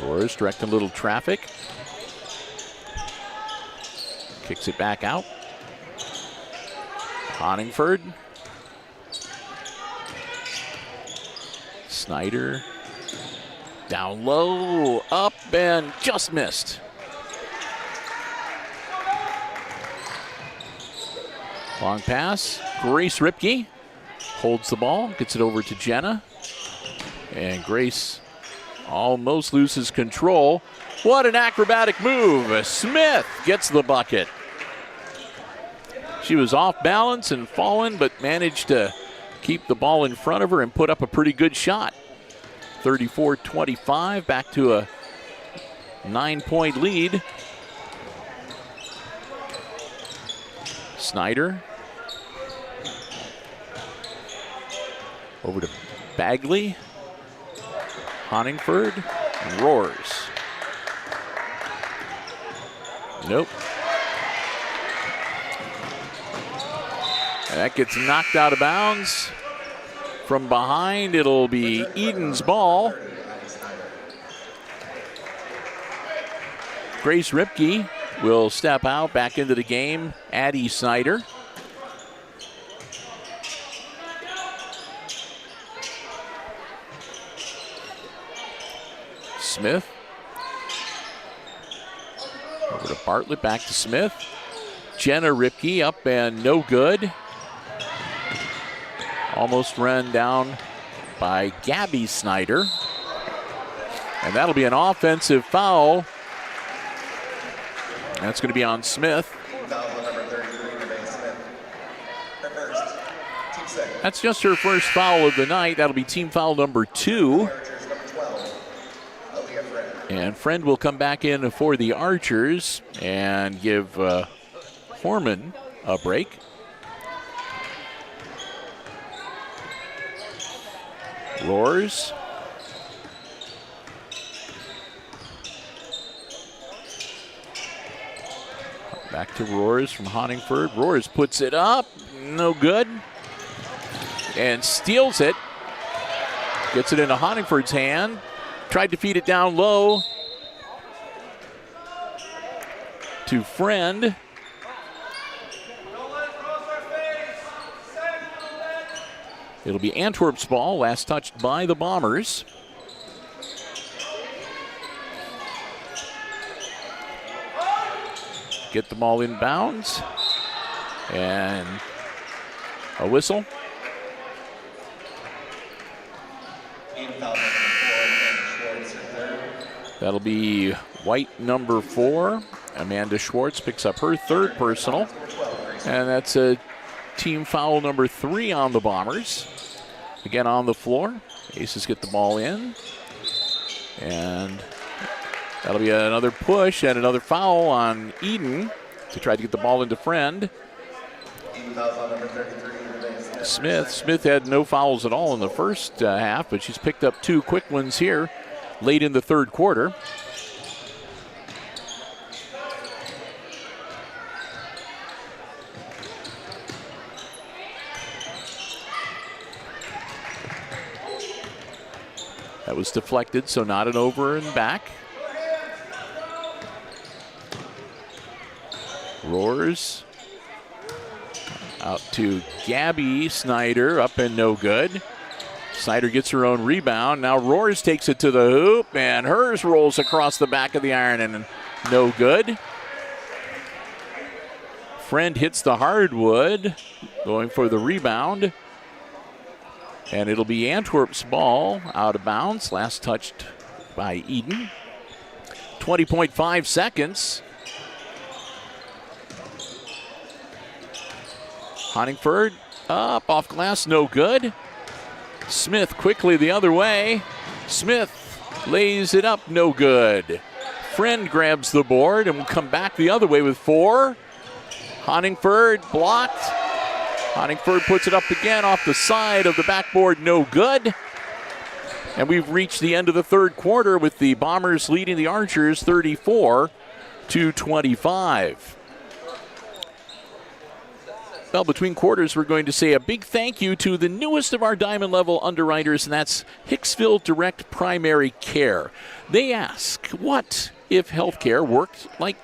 Roars directing a little traffic. Kicks it back out. Honingford. Snyder. Down low, up, and just missed. Long pass. Grace Ripke holds the ball, gets it over to Jenna. And Grace almost loses control. What an acrobatic move. Smith gets the bucket. She was off balance and fallen, but managed to keep the ball in front of her and put up a pretty good shot. 34-25, back to a 9-point lead. Snyder. Over to Bagley. Honingford. And Roars. Nope. And that gets knocked out of bounds. From behind, it'll be Edon's ball. Grace Ripke will step out back into the game. Addie Snyder. Smith. Over to Bartlett, back to Smith. Jenna Ripke up and no good. Almost run down by Gabby Snyder. And that'll be an offensive foul. That's going to be on Smith. That's just her first foul of the night. That'll be team foul number 2. And Friend will come back in for the Archers and give Foreman a break. Roars. Back to Roars from Honingford. Roars puts it up. No good. And steals it. Gets it into Honingford's hand. Tried to feed it down low to Friend. It'll be Antwerp's ball, last touched by the Bombers. Get the ball inbounds. And a whistle. That'll be White number 4. Amanda Schwartz picks up her 3rd personal. And that's a team foul number 3 on the Bombers. Again on the floor. Aces get the ball in. And that'll be another push and another foul on Edon to try to get the ball into Friend. Smith had no fouls at all in the first half, but she's picked up 2 quick ones here late in the 3rd quarter. That was deflected, so not an over and back. Roars out to Gabby Snyder, up and no good. Snyder gets her own rebound. Now Roars takes it to the hoop, and hers rolls across the back of the iron, and no good. Friend hits the hardwood, going for the rebound. And it'll be Antwerp's ball, out of bounds. Last touched by Edon. 20.5 seconds. Honingford up off glass, no good. Smith quickly the other way. Smith lays it up, no good. Friend grabs the board and will come back the other way with 4. Honingford blocked. Honingford puts it up again off the side of the backboard, no good. And we've reached the end of the 3rd quarter with the Bombers leading the Archers 34-25. Well, between quarters, we're going to say a big thank you to the newest of our diamond level underwriters, and that's Hicksville Direct Primary Care. They ask, what if healthcare worked like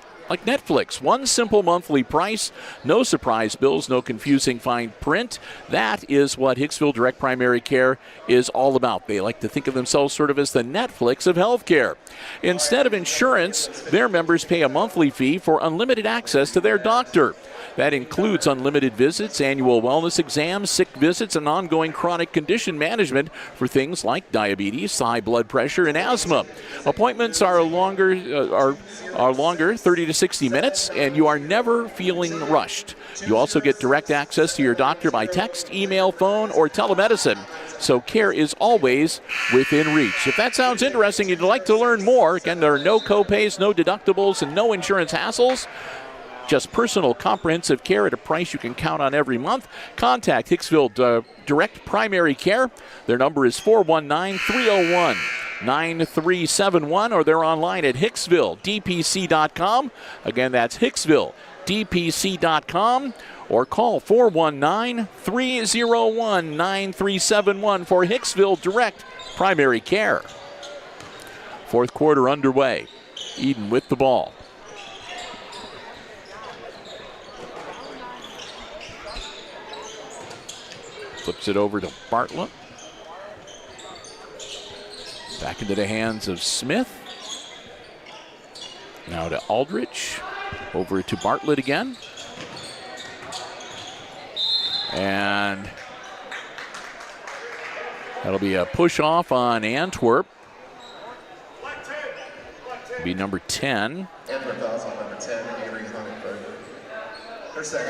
Netflix? One simple monthly price, no surprise bills, no confusing fine print. That is what Hicksville Direct Primary Care is all about. They like to think of themselves sort of as the Netflix of healthcare. Instead of insurance, their members pay a monthly fee for unlimited access to their doctor. That includes unlimited visits, annual wellness exams, sick visits, and ongoing chronic condition management for things like diabetes, high blood pressure, and asthma. Appointments are longer, 30 to 60 minutes, and you are never feeling rushed. You also get direct access to your doctor by text, email, phone, or telemedicine. So care is always within reach. If that sounds interesting and you'd like to learn more, again, there are no co-pays, no deductibles, and no insurance hassles. Just personal comprehensive care at a price you can count on every month. Contact Hicksville Direct Primary Care. Their number is 419-301-9371, or they're online at HicksvilleDPC.com. Again, that's HicksvilleDPC.com, or call 419-301-9371 for Hicksville Direct Primary Care. 4th quarter underway. Edon with the ball. Flips it over to Bartlett. Back into the hands of Smith. Now to Aldrich. Over to Bartlett again. And that'll be a push off on Antwerp. Be number 10.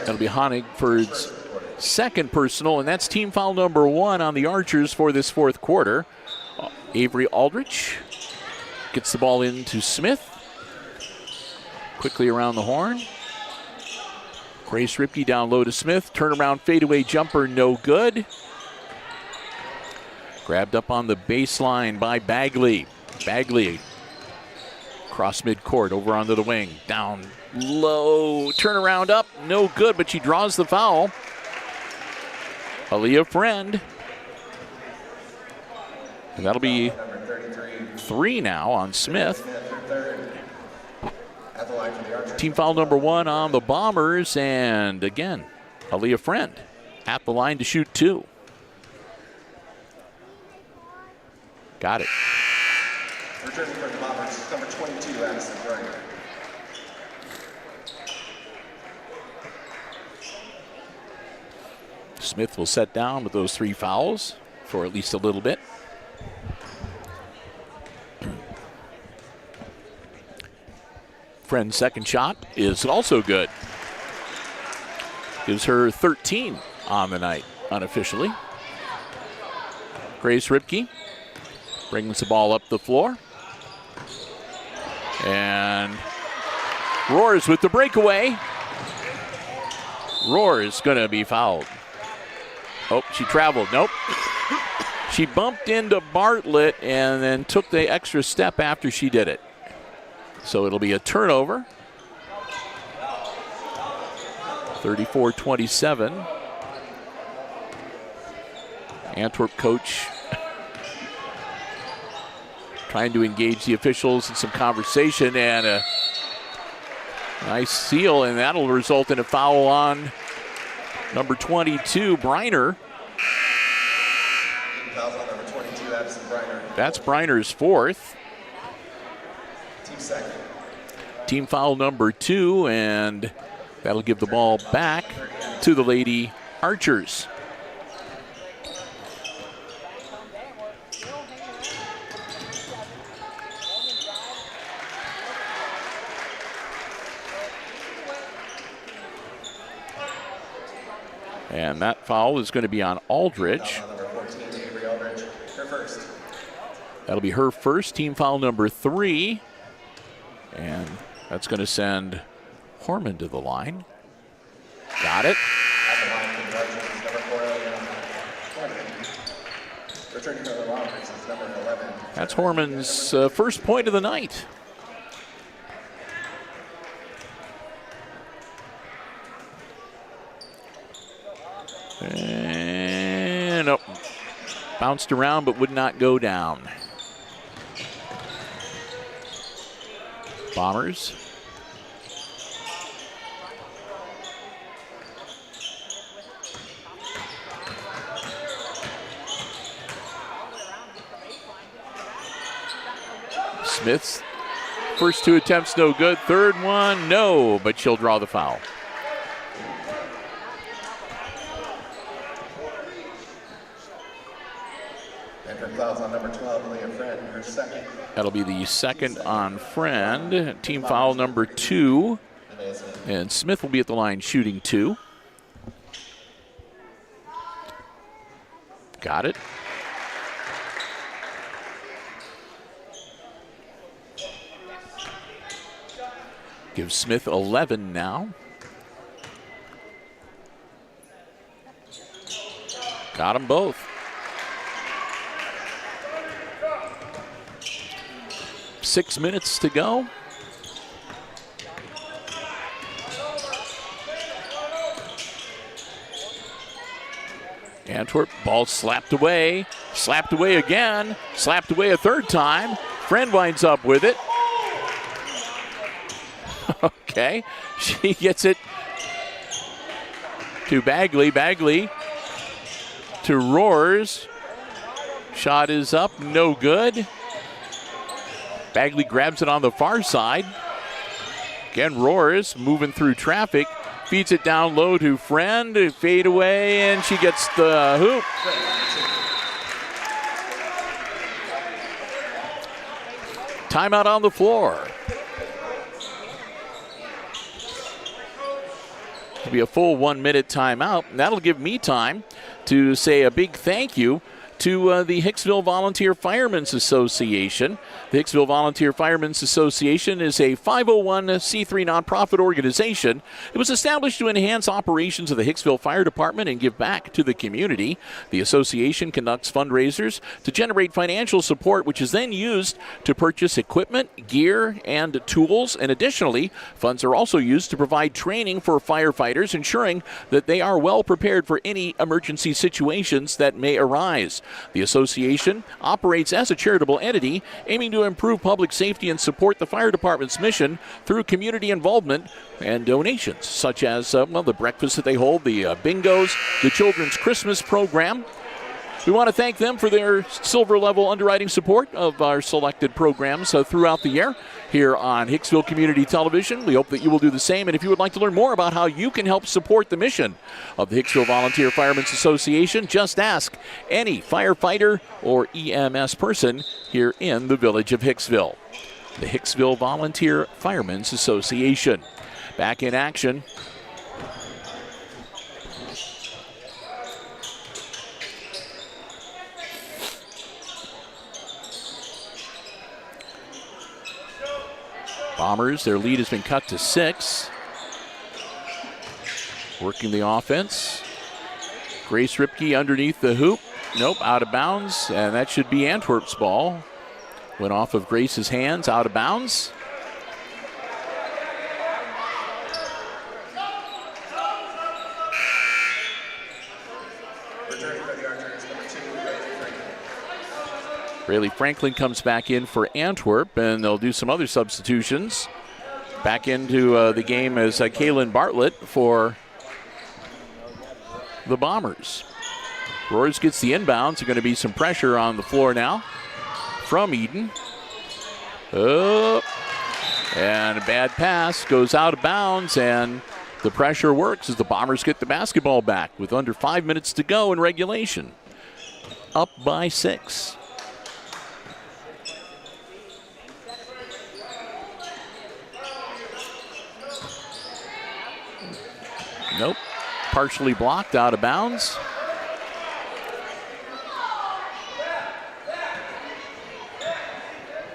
That'll be Honigford's 2nd personal, and that's team foul number 1 on the Archers for this 4th quarter. Avery Aldrich gets the ball into Smith. Quickly around the horn. Grace Ripke down low to Smith. Turnaround fadeaway jumper, no good. Grabbed up on the baseline by Bagley. Bagley across midcourt, over onto the wing. Down low, turnaround up, no good, but she draws the foul. Aaliyah Friend. And that'll be 3 now on Smith. Team foul number 1 on the Bombers, and again, Aaliyah Friend at the line to shoot 2. Got it. Returning for the Bombers, number 22, Addison Bryant. Smith will set down with those 3 fouls for at least a little bit. Friend's second shot is also good. Gives her 13 on the night, unofficially. Grace Ripke brings the ball up the floor. And Roars with the breakaway. Roars going to be fouled. Oh, she traveled. Nope. She bumped into Bartlett and then took the extra step after she did it. So it'll be a turnover. 34-27. Antwerp coach trying to engage the officials in some conversation, and a nice seal, and that'll result in a foul on number 22, Briner. Foul on number 22, Addison Briner. That's Briner's fourth. Team second. Team foul number 2, and that'll give the ball back to the Lady Archers. And that foul is going to be on Aldridge. Number 14, Avery Aldridge, her first. That'll be her first, team foul number 3. And that's going to send Horman to the line. Got it. At the line for the Archers, number 4, Horman. Returning for the Rockers is number 11. That's Horman's first point of the night. And oh, bounced around but would not go down. Bombers. Smith's first 2 attempts no good. Third one, no, but she'll draw the foul. Fouls on number 12, Leah Friend, her second. That'll be the second on Friend. Team foul number 2. And Smith will be at the line shooting 2. Got it. Gives Smith 11 now. Got them both. 6 minutes to go. Antwerp, ball slapped away again, slapped away a third time. Friend winds up with it. Okay, she gets it to Bagley. Bagley to Roars. Shot is up, no good. Bagley grabs it on the far side. Again, Roars moving through traffic. Feeds it down low to Friend. Fade away, and she gets the hoop. Timeout on the floor. It'll be a full 1 minute timeout, and that'll give me time to say a big thank you to the Hicksville Volunteer Firemen's Association. The Hicksville Volunteer Firemen's Association is a 501c3 nonprofit organization. It was established to enhance operations of the Hicksville Fire Department and give back to the community. The association conducts fundraisers to generate financial support, which is then used to purchase equipment, gear, and tools. And additionally, funds are also used to provide training for firefighters, ensuring that they are well prepared for any emergency situations that may arise. The association operates as a charitable entity, aiming to improve public safety and support the fire department's mission through community involvement and donations, such as the breakfast that they hold, the bingos, the children's Christmas program. We want to thank them for their silver level underwriting support of our selected programs throughout the year here on Hicksville Community Television. We hope that you will do the same. And if you would like to learn more about how you can help support the mission of the Hicksville Volunteer Firemen's Association, just ask any firefighter or EMS person here in the village of Hicksville. the Hicksville Volunteer Firemen's Association. Back in action. Bombers, their lead has been cut to 6. Working the offense. Grace Ripke underneath the hoop. Nope, out of bounds, and that should be Antwerp's ball. Went off of Grace's hands, out of bounds. Rayleigh Franklin comes back in for Antwerp, and they'll do some other substitutions. Back into the game as Kaylin Bartlett for the Bombers. Roars gets the inbounds. There's going to be some pressure on the floor now from Edon. Oh, and a bad pass goes out of bounds, and the pressure works as the Bombers get the basketball back with under 5 minutes to go in regulation. Up by 6. Nope. Partially blocked, out of bounds.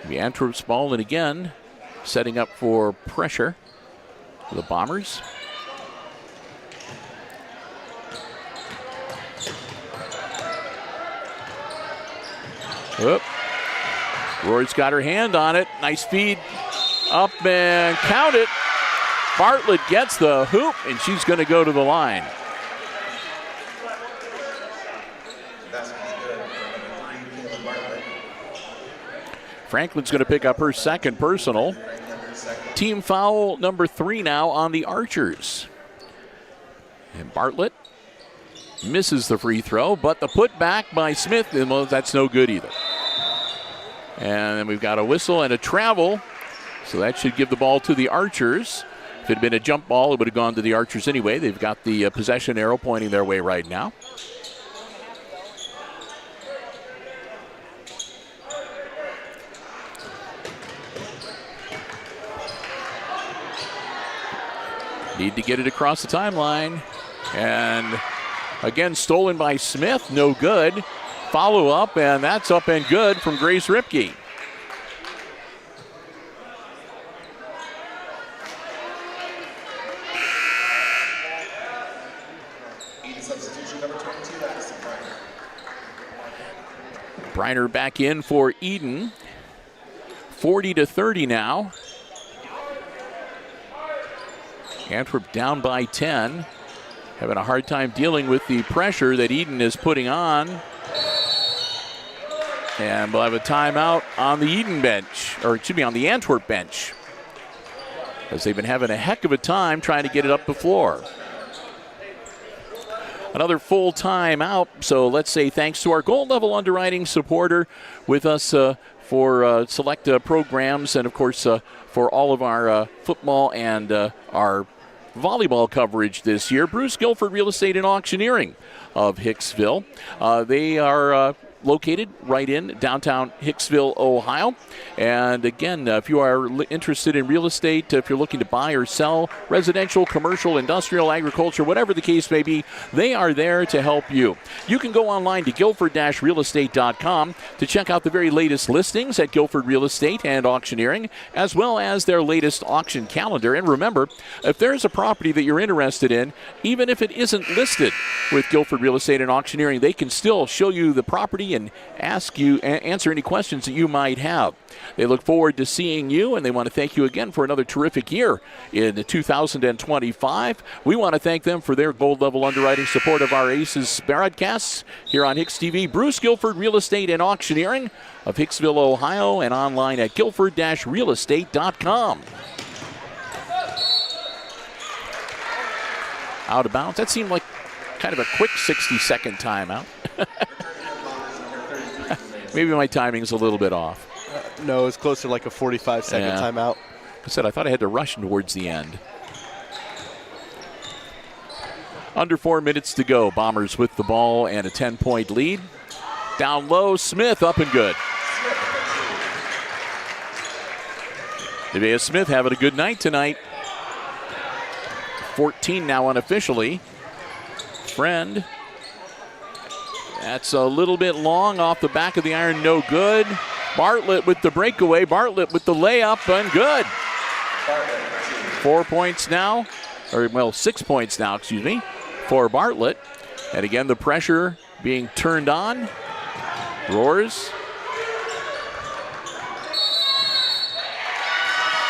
The Antwerp's ball, and again, setting up for pressure for the Bombers. Whoop. Roy's got her hand on it. Nice feed. Up and count it. Bartlett gets the hoop, and she's going to go to the line. Franklin's going to pick up her second personal. Team foul number 3 now on the Archers. And Bartlett misses the free throw, but the putback by Smith, well, that's no good either. And then we've got a whistle and a travel, so that should give the ball to the Archers. If it had been a jump ball, it would have gone to the Archers anyway. They've got the possession arrow pointing their way right now. Need to get it across the timeline. And again, stolen by Smith. No good. Follow up, and that's up and good from Grace Ripke. Briner back in for Edon. 40-30 now. Antwerp down by 10. Having a hard time dealing with the pressure that Edon is putting on. And we'll have a timeout on the Edon bench, or excuse me, on the Antwerp bench, as they've been having a heck of a time trying to get it up the floor. Another full timeout, so let's say thanks to our gold level underwriting supporter with us for select programs, and of course for all of our football and our volleyball coverage this year. Bruce Guilford Real Estate and Auctioneering of Hicksville. They are located right in downtown Hicksville, Ohio. And again, if you are interested in real estate, if you're looking to buy or sell residential, commercial, industrial, agriculture, whatever the case may be, they are there to help you. You can go online to guilford-realestate.com to check out the very latest listings at Guilford Real Estate and Auctioneering, as well as their latest auction calendar. And remember, if there's a property that you're interested in, even if it isn't listed with Guilford Real Estate and Auctioneering, they can still show you the property and answer any questions that you might have. They look forward to seeing you, and they want to thank you again for another terrific year in 2025. We want to thank them for their gold level underwriting support of our Aces broadcasts here on HIX-TV. Bruce Guilford Real Estate and Auctioneering of Hicksville, Ohio, and online at guilford-realestate.com. Out of bounds. That seemed like kind of a quick 60-second timeout. Maybe my timing's a little bit off. No, it's closer to like a 45-second timeout. I said I thought I had to rush towards the end. Under 4 minutes to go. Bombers with the ball and a 10-point lead. Down low, Smith up and good. Nevaeh Smith having a good night tonight. 14 now unofficially. Friend. That's a little bit long off the back of the iron, no good. Bartlett with the breakaway. Bartlett with the layup, and good. 4 points now, or well, 6 points now, excuse me, for Bartlett. And again, the pressure being turned on. Roars.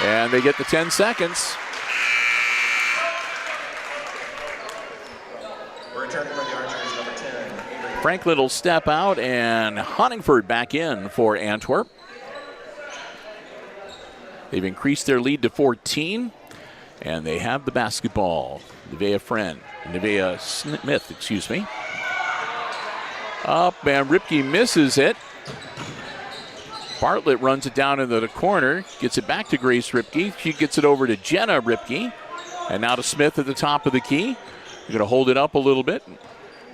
And they get the 10 seconds. Returning for the Archers, number 10. Franklin will step out, and Huntingford back in for Antwerp. They've increased their lead to 14, and they have the basketball. Nevaeh Smith, excuse me. Up, and Ripke misses it. Bartlett runs it down into the corner, gets it back to Grace Ripke. She gets it over to Jenna Ripke, and now to Smith at the top of the key. They're going to hold it up a little bit. They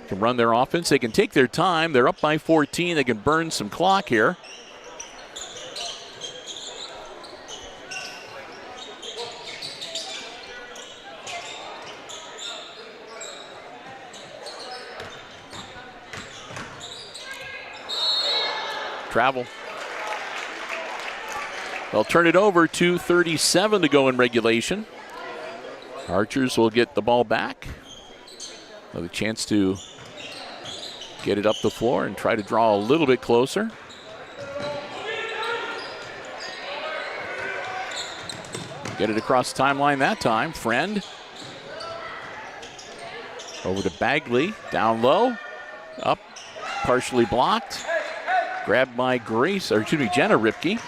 can run their offense. They can take their time. They're up by 14. They can burn some clock here. Travel. They'll turn it over. 2:37 to go in regulation. Archers will get the ball back. Another chance to get it up the floor and try to draw a little bit closer. Get it across the timeline that time. Friend. Over to Bagley. Down low. Up. Partially blocked. Grabbed by Jenna Ripke.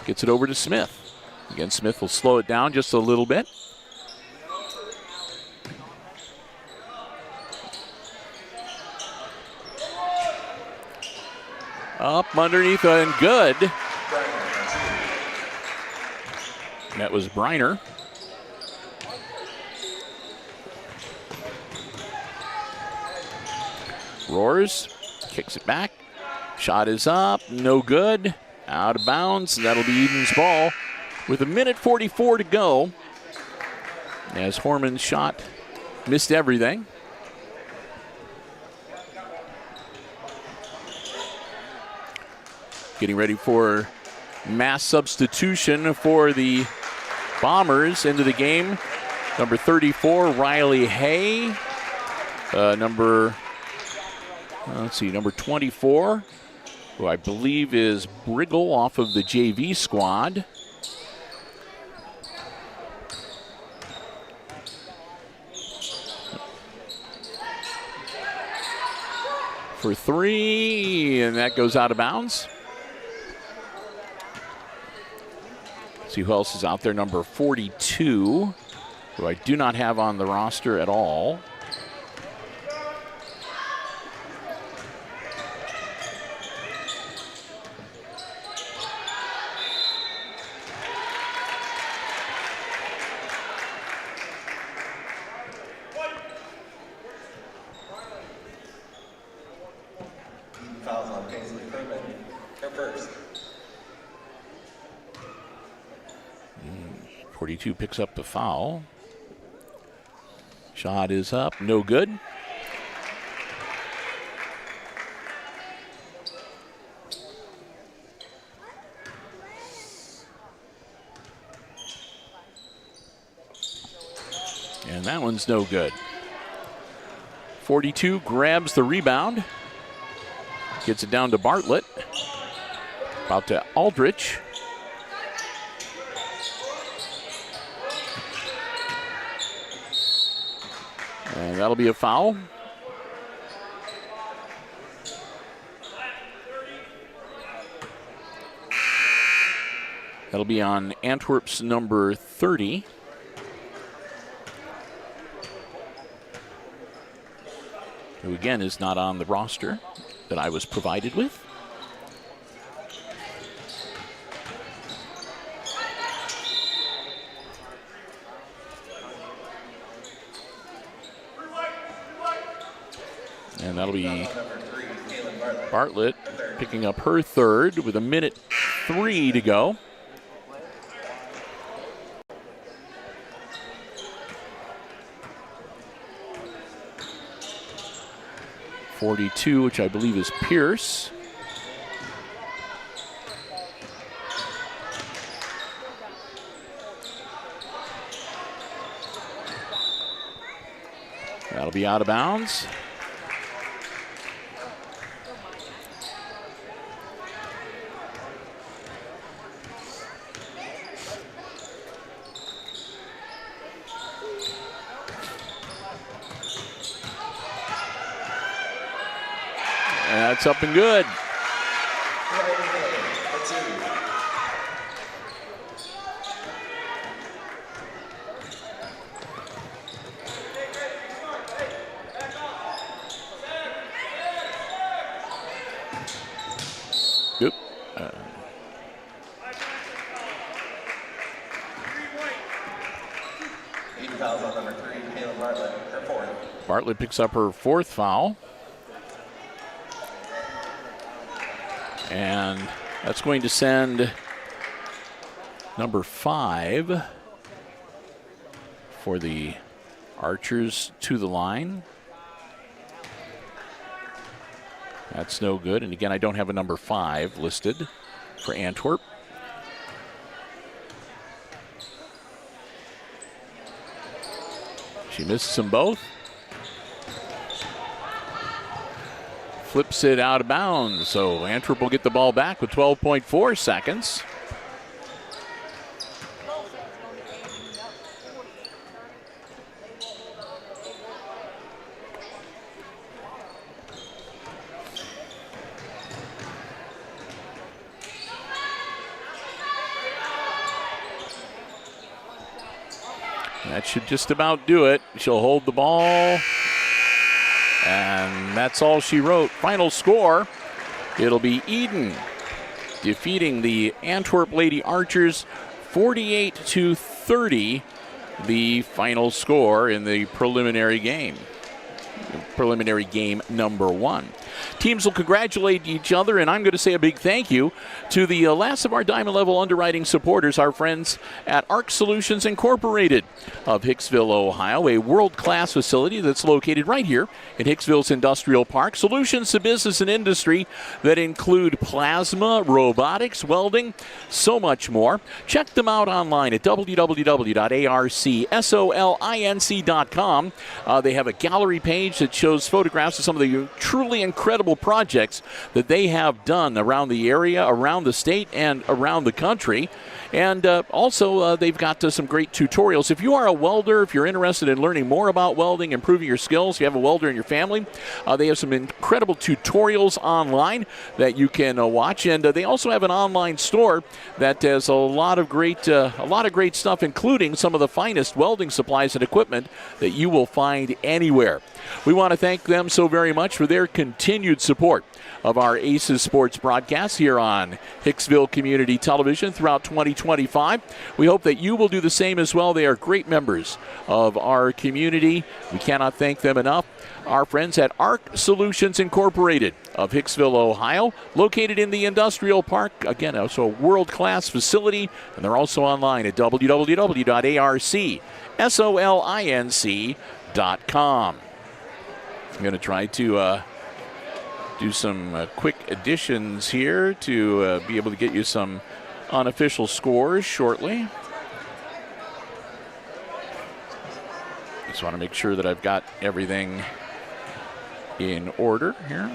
Gets it over to Smith. Again, Smith will slow it down just a little bit. Up underneath and good. That was Briner. Roars. Kicks it back. Shot is up. No good. Out of bounds. That'll be Edon's ball with 1:44 to go. As Horman's shot missed everything. Getting ready for mass substitution for the Bombers into the game. Number 34, Riley Hay. Number 24, who I believe is Briggle off of the JV squad. For three, and that goes out of bounds. See who else is out there. Number 42, who I do not have on the roster at all. Fouls on Paisley Kerman. Her first. 42 picks up the foul. Shot is up, no good. And that one's no good. 42 grabs the rebound. Gets it down to Bartlett. Out to Aldrich. And that'll be a foul. That'll be on Antwerp's number 30. Who again is not on the roster that I was provided with. And that'll be Bartlett picking up her third with 1:03 to go. 42, which I believe is Pierce. That'll be out of bounds. That's up and good. Yep. Fouls on number 3, Caleb Bartlett, her 4th. Bartlett picks up her 4th foul. And that's going to send number 5 for the Archers to the line. That's no good. And again, I don't have a number 5 listed for Antwerp. She misses them both. Flips it out of bounds, so Antwerp will get the ball back with 12.4 seconds. That should just about do it. She'll hold the ball. And that's all she wrote. Final score, it'll be Edon defeating the Antwerp Lady Archers 48-30, the final score in the preliminary game. Preliminary game number 1. Teams will congratulate each other, and I'm going to say a big thank you to the last of our Diamond Level underwriting supporters, our friends at ARC Solutions Incorporated of Hicksville, Ohio, a world-class facility that's located right here in Hicksville's Industrial Park. Solutions to business and industry that include plasma, robotics, welding, so much more. Check them out online at www.arcsolinc.com. They have a gallery page that shows photographs of some of the truly incredible projects that they have done around the area, around the state, and around the country. And also, they've got some great tutorials. If you are a welder, if you're interested in learning more about welding, improving your skills, you have a welder in your family, they have some incredible tutorials online that you can watch. And they also have an online store that has a lot of great stuff, including some of the finest welding supplies and equipment that you will find anywhere. We want to thank them so very much for their continued support of our Aces Sports broadcast here on Hicksville Community Television throughout 2025. We hope that you will do the same as well. They are great members of our community. We cannot thank them enough. Our friends at ARC Solutions Incorporated of Hicksville, Ohio, located in the Industrial Park. Again, also a world-class facility, and they're also online at www.arcsolinc.com. I'm going to try to do some quick additions here to be able to get you some unofficial scores shortly. Just want to make sure that I've got everything in order here.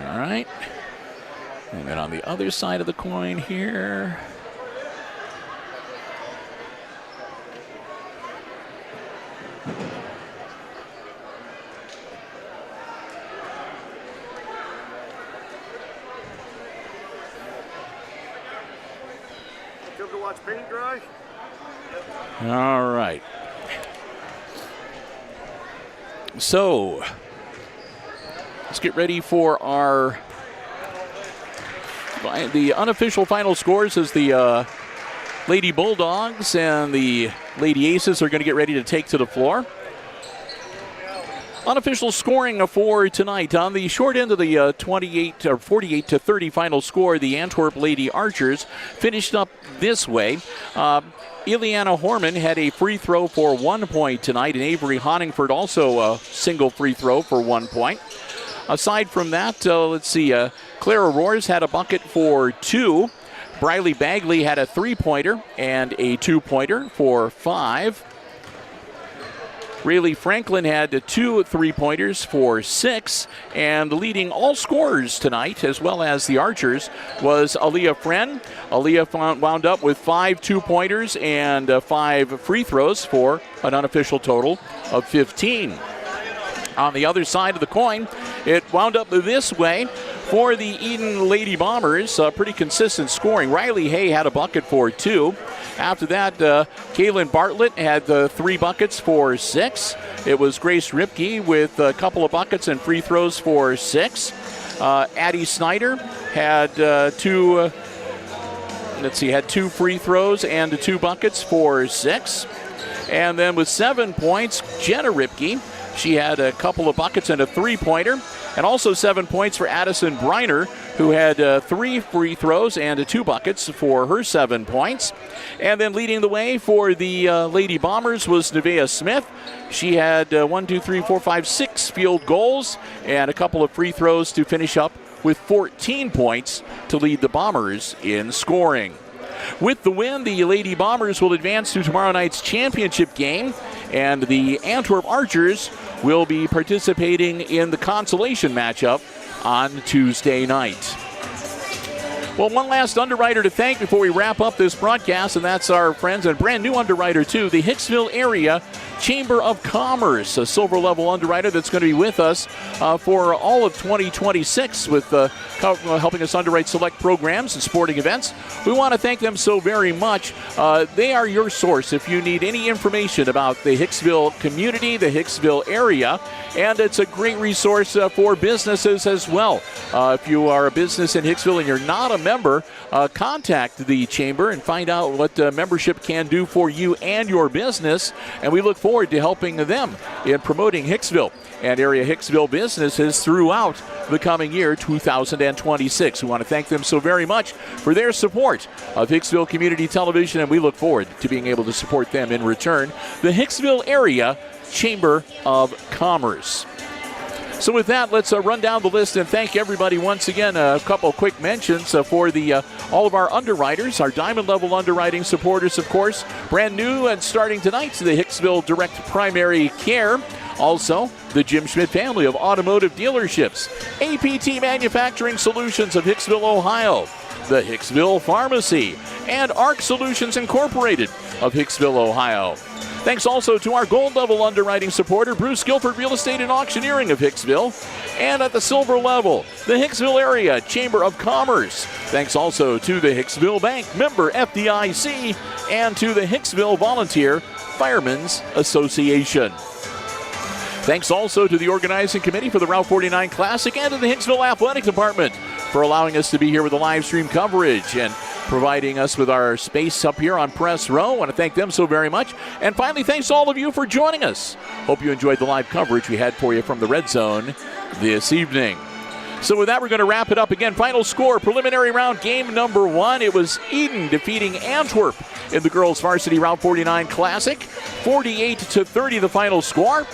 All right. And then on the other side of the coin here, paint dry? all right. So let's get ready for the unofficial final scores as the Lady Bulldogs and the Lady Aces are going to get ready to take to the floor. Unofficial scoring for tonight. On the short end of the 48 to 30 final score, the Antwerp Lady Archers finished up this way. Ileana Horman had a free throw for 1 point tonight, and Avery Honingford also a single free throw for 1 point. Aside from that, let's see, Clara Roars had a bucket for 2. Briley Bagley had a 3-pointer and a 2-pointer for 5. Rayleigh Franklin had 2 3-pointers for 6. And leading all scorers tonight, as well as the Archers, was Aaliyah Friend. Aaliyah wound up with 5 2-pointers and 5 free throws for an unofficial total of 15. On the other side of the coin, it wound up this way. For the Edon Lady Bombers, pretty consistent scoring. Riley Hay had a bucket for 2. After that, Kaylin Bartlett had 3 buckets for 6. It was Grace Ripke with a couple of buckets and free throws for 6. Addie Snyder had 2 free throws and 2 buckets for 6. And then with 7 points, Jenna Ripke. She had a couple of buckets and a 3-pointer. And also 7 points for Addison Briner, who had 3 free throws and 2 buckets for her 7 points. And then leading the way for the Lady Bombers was Nevaeh Smith. She had 6 field goals and a couple of free throws to finish up with 14 points to lead the Bombers in scoring. With the win, the Lady Bombers will advance to tomorrow night's championship game, and the Antwerp Archers will be participating in the consolation matchup on Tuesday night. Well, one last underwriter to thank before we wrap up this broadcast, and that's our friends and brand new underwriter too, the Hicksville Area Chamber of Commerce, a silver level underwriter that's going to be with us for all of 2026 with helping us underwrite select programs and sporting events. We want to thank them so very much. They are your source if you need any information about the Hicksville community, the Hicksville area, and it's a great resource for businesses as well. If you are a business in Hicksville and you're not a member, contact the Chamber and find out what membership can do for you and your business, and we look forward to helping them in promoting Hicksville and area Hicksville businesses throughout the coming year 2026. We want to thank them so very much for their support of Hicksville Community Television, and we look forward to being able to support them in return. The Hicksville Area Chamber of Commerce. So with that, let's run down the list and thank everybody once again. A couple quick mentions for all of our underwriters, our diamond level underwriting supporters, of course. Brand new and starting tonight, the Hicksville Direct Primary Care. Also, the Jim Schmidt family of automotive dealerships. APT Manufacturing Solutions of Hicksville, Ohio. The Hicksville Pharmacy. And ARC Solutions Incorporated of Hicksville, Ohio. Thanks also to our gold level underwriting supporter, Bruce Guilford Real Estate and Auctioneering of Hicksville. And at the silver level, the Hicksville Area Chamber of Commerce. Thanks also to the Hicksville Bank, member FDIC, and to the Hicksville Volunteer Firemen's Association. Thanks also to the organizing committee for the Route 49 Classic and to the Hicksville Athletic Department for allowing us to be here with the live stream coverage and providing us with our space up here on Press Row. I want to thank them so very much. And finally, thanks to all of you for joining us. Hope you enjoyed the live coverage we had for you from the Red Zone this evening. So with that, we're going to wrap it up again. Final score, preliminary round, game number 1. It was Edon defeating Antwerp in the Girls Varsity Route 49 Classic. 48-30 the final score.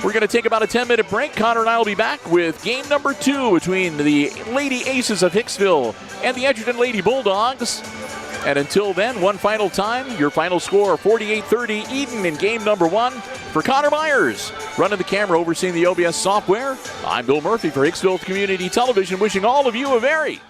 We're going to take about a 10-minute break. Connor and I will be back with game number 2 between the Lady Aces of Hicksville and the Edgerton Lady Bulldogs. And until then, one final time, your final score, 48-30 Edon in game number 1. For Connor Myers, running the camera, overseeing the OBS software, I'm Bill Murphy for Hicksville Community Television, wishing all of you a very